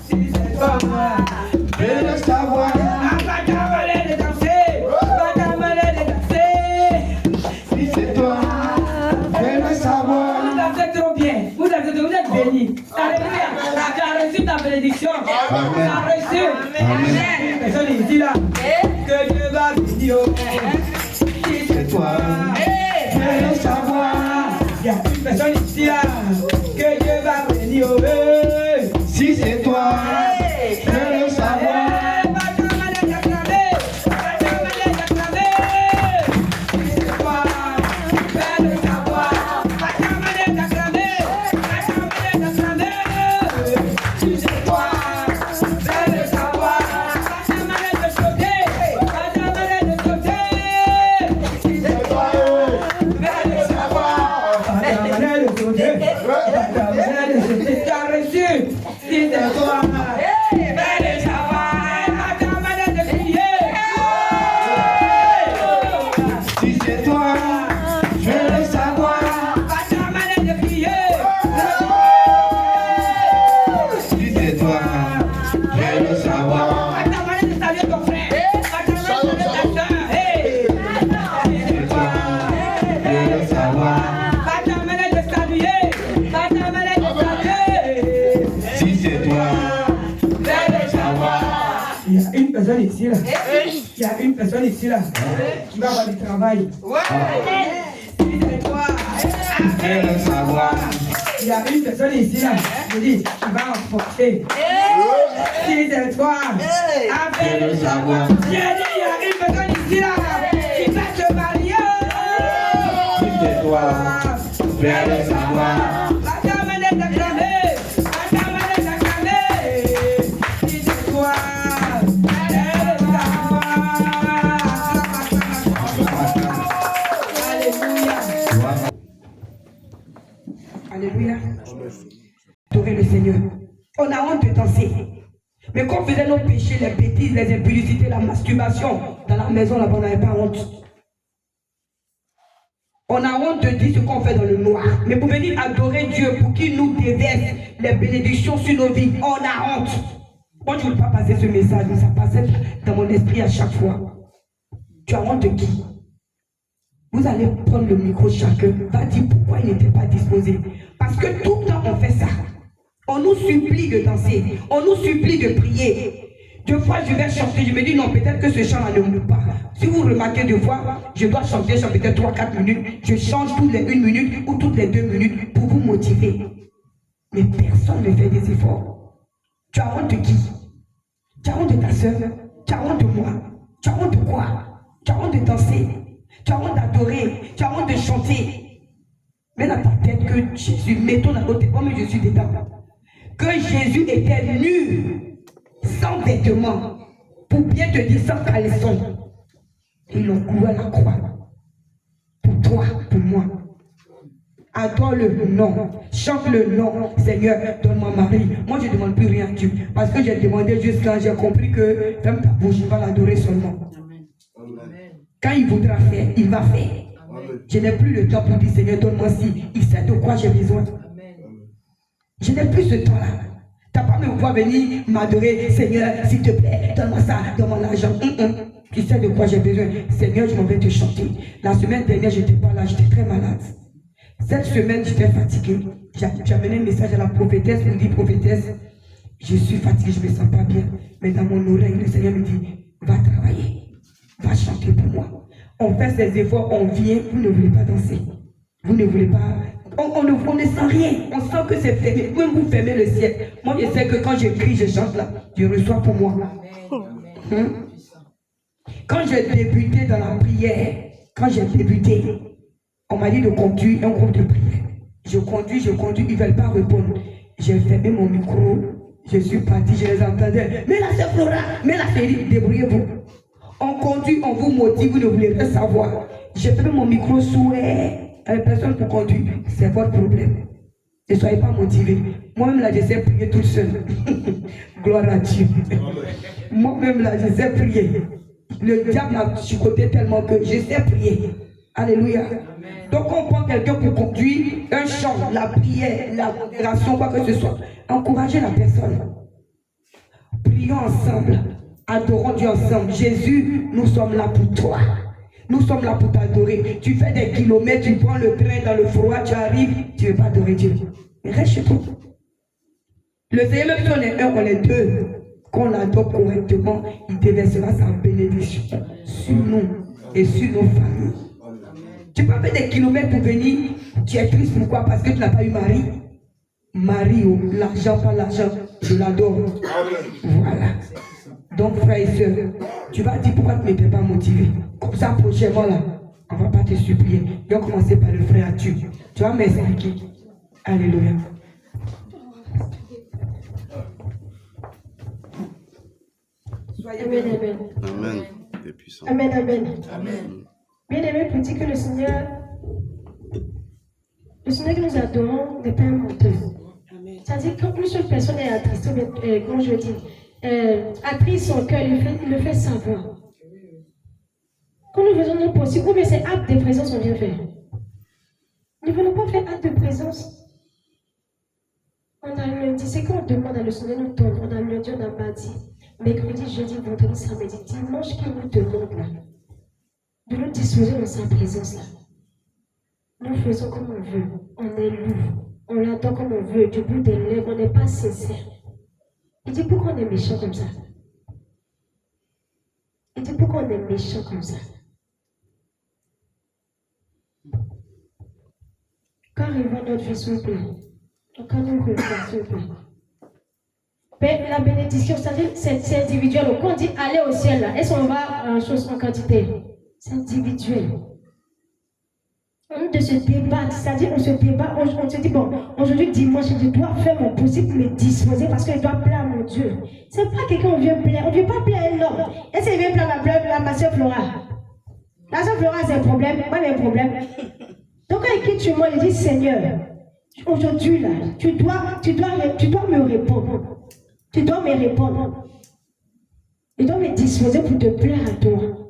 Si c'est toi, je veux le savoir. À ta manière de danser, à ta manière de danser. Si c'est toi, je veux le savoir. Vous dansez trop bien, vous êtes bénis. Alléluia, tu as reçu ta bénédiction. Tu as reçu. Amen. Personne ici là, que Dieu va bénir. Si c'est toi, je veux le savoir. Il y a une personne ici là, que Dieu va bénir. Si c'est toi, je veux le savoir. Ici, là. Il y a une personne ici là qui va avoir du travail. Si c'est toi, fais le savoir. Il y a une personne ici là, je dis, qui va emporter. Si c'est toi, fais le savoir. J'ai dit, il y a une personne ici là qui va se marier. Si c'est toi, fais le savoir. Alléluia. Adorer le Seigneur. On a honte de danser. Mais quand on faisait nos péchés, les bêtises, les impudicités, la masturbation, dans la maison là-bas, on n'avait pas honte. On a honte de dire ce qu'on fait dans le noir. Mais pour venir adorer Dieu, pour qu'il nous déverse les bénédictions sur nos vies, on a honte. Moi, je ne veux pas passer ce message, mais ça passait dans mon esprit à chaque fois. Tu as honte de qui? Vous allez prendre le micro, chacun va dire pourquoi il n'était pas disposé. Parce que tout le temps on fait ça. On nous supplie de danser, on nous supplie de prier. Deux fois je vais chanter, je me dis non, peut-être que ce chant-là ne me pas. Si vous remarquez deux fois, je dois chanter peut-être 3-4 minutes. Je change toutes les 1 minute ou toutes les 2 minutes pour vous motiver. Mais personne ne fait des efforts. Tu as honte de qui? Tu as honte de ta soeur? Tu as honte de moi? Tu as honte de quoi? Tu as honte de danser? Tu as honte d'adorer, tu as honte de chanter. Mets dans ta tête que Jésus, mettons dans notre tête, moi je suis dedans, que Jésus était nu, sans vêtements, pour bien te dire sans caleçon. Ils l'ont cloué à la croix. Pour toi, pour moi. Adore le nom, chante le nom, Seigneur, donne-moi Marie. Moi je ne demande plus rien à Dieu, parce que j'ai demandé juste quand j'ai compris que ferme ta bouche, je vais l'adorer seulement. Quand il voudra faire, il va faire. Amen. Je n'ai plus le temps pour dire Seigneur, donne-moi si. Il sait de quoi j'ai besoin. Amen. Je n'ai plus ce temps-là. Tu n'as pas me voir venir m'adorer. Seigneur, s'il te plaît, donne-moi ça, donne-moi l'argent. Tu sais de quoi j'ai besoin. Seigneur, je m'en vais te chanter. La semaine dernière, je n'étais pas là, j'étais très malade. Cette semaine, j'étais fatigué. J'ai amené un message à la prophétesse. Elle me dit, prophétesse, je suis fatigué, je ne me sens pas bien. Mais dans mon oreille, le Seigneur me dit, va travailler. Va chanter pour moi. On fait ces efforts, on vient, vous ne voulez pas danser. Vous ne voulez pas. On ne sent rien. On sent que c'est fermé. Même vous fermez le ciel. Moi, je sais que quand je crie, je chante là, je reçois pour moi. Quand j'ai débuté dans la prière, on m'a dit de conduire un groupe de prière. Je conduis, ils ne veulent pas répondre. J'ai fermé mon micro, je suis parti, je les entendais. Mais là, c'est Flora, mais là, c'est débrouillez-vous. On conduit, on vous motive, vous ne voulez rien savoir. J'ai fait mon micro souhait à une personne pour conduire. C'est votre problème. Ne soyez pas motivés. Moi-même là, je sais prier toute seule. Gloire à Dieu. Moi-même là, je sais prier. Le diable m'a chicoté tellement que je sais prier. Alléluia. Donc on prend quelqu'un pour conduire un chant, la prière, la modération, quoi que ce soit. Encouragez la personne. Prions ensemble. Adorons Dieu ensemble. Jésus, nous sommes là pour toi. Nous sommes là pour t'adorer. Tu fais des kilomètres, tu prends le train dans le froid, tu arrives, tu ne veux pas adorer Dieu. Mais reste chez toi. Le Seigneur, même si on est un, on est deux, qu'on l'adore correctement, il déversera sa bénédiction sur nous et sur nos familles. Tu peux faire des kilomètres pour venir, tu es triste, pourquoi? Parce que tu n'as pas eu mari. Marie, l'argent, pas l'argent, je l'adore. Voilà. Donc, frères et sœurs, tu vas dire pourquoi tu ne t'es pas motivé. Comme ça, prochainement, là, on ne va pas te supplier. Je vais commencer par le frère Atu. Tu vas m'expliquer. Alléluia. Amen, amen. Amen. Et puissant. Amen, amen. Amen. Bien aimé, pour dire que le Seigneur que nous adorons n'est pas un menteur. C'est-à-dire que quand une seule personne est attristée, comment je dis, attriste son cœur, il le fait savoir. Quand nous faisons notre possible, ou bien c'est acte de présence qu'on vient faire. Nous ne venons pas faire acte de présence. On a lundi, c'est quand on demande à le Seigneur nous donne. On a lundi, on a mardi, mercredi, jeudi, vendredi, samedi, dimanche qui nous demande là. De nous disposer dans sa présence là. Nous faisons comme on veut. On est lourd. On l'entend comme on veut. Du bout des lèvres, on n'est pas sincère. Il dit pourquoi on est méchant comme ça. Il dit pourquoi on est méchant comme ça. Quand arrive notre vie, s'il vous plaît. Quand nous revenons, s'il vous plaît. Mais la bénédiction, c'est individuel. Quand on dit aller au ciel, là, est-ce qu'on va en quantité? C'est individuel. On de se débattre, c'est-à-dire on se débat, on se dit bon, aujourd'hui dimanche, je dois faire mon possible pour me disposer parce que je dois plaire à mon Dieu. C'est pas quelqu'un on vient plaire, on ne vient pas plaire à un homme. Est-ce qu'il vient plaire à ma soeur Flora? La soeur Flora c'est un problème, moi j'ai un problème. Donc quand il quitte chez moi, il dit Seigneur, aujourd'hui là, tu dois me répondre. Tu dois me répondre. Tu dois me disposer pour te plaire à toi.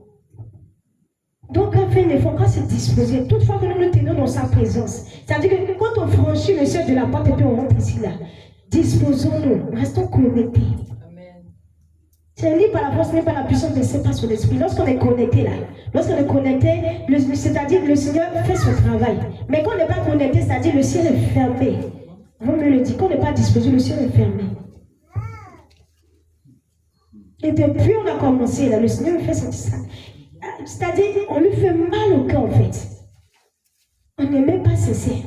Donc, quand on fait un effort, quand c'est disposé, toutefois que nous nous tenons dans sa présence, c'est-à-dire que quand on franchit le seuil de la porte et puis on rentre ici, là, disposons-nous, restons connectés. C'est un livre par la force, n'est pas la puissance, mais c'est pas son esprit. Lorsqu'on est connecté, là, lorsqu'on est connecté, c'est-à-dire le Seigneur fait son travail. Mais quand on n'est pas connecté, c'est-à-dire le ciel est fermé. Vous me le dites, quand on n'est pas disposé, le ciel est fermé. Et depuis on a commencé, là, le Seigneur fait sentir ça. C'est-à-dire, on lui fait mal au cœur en fait. On n'est même pas sincère.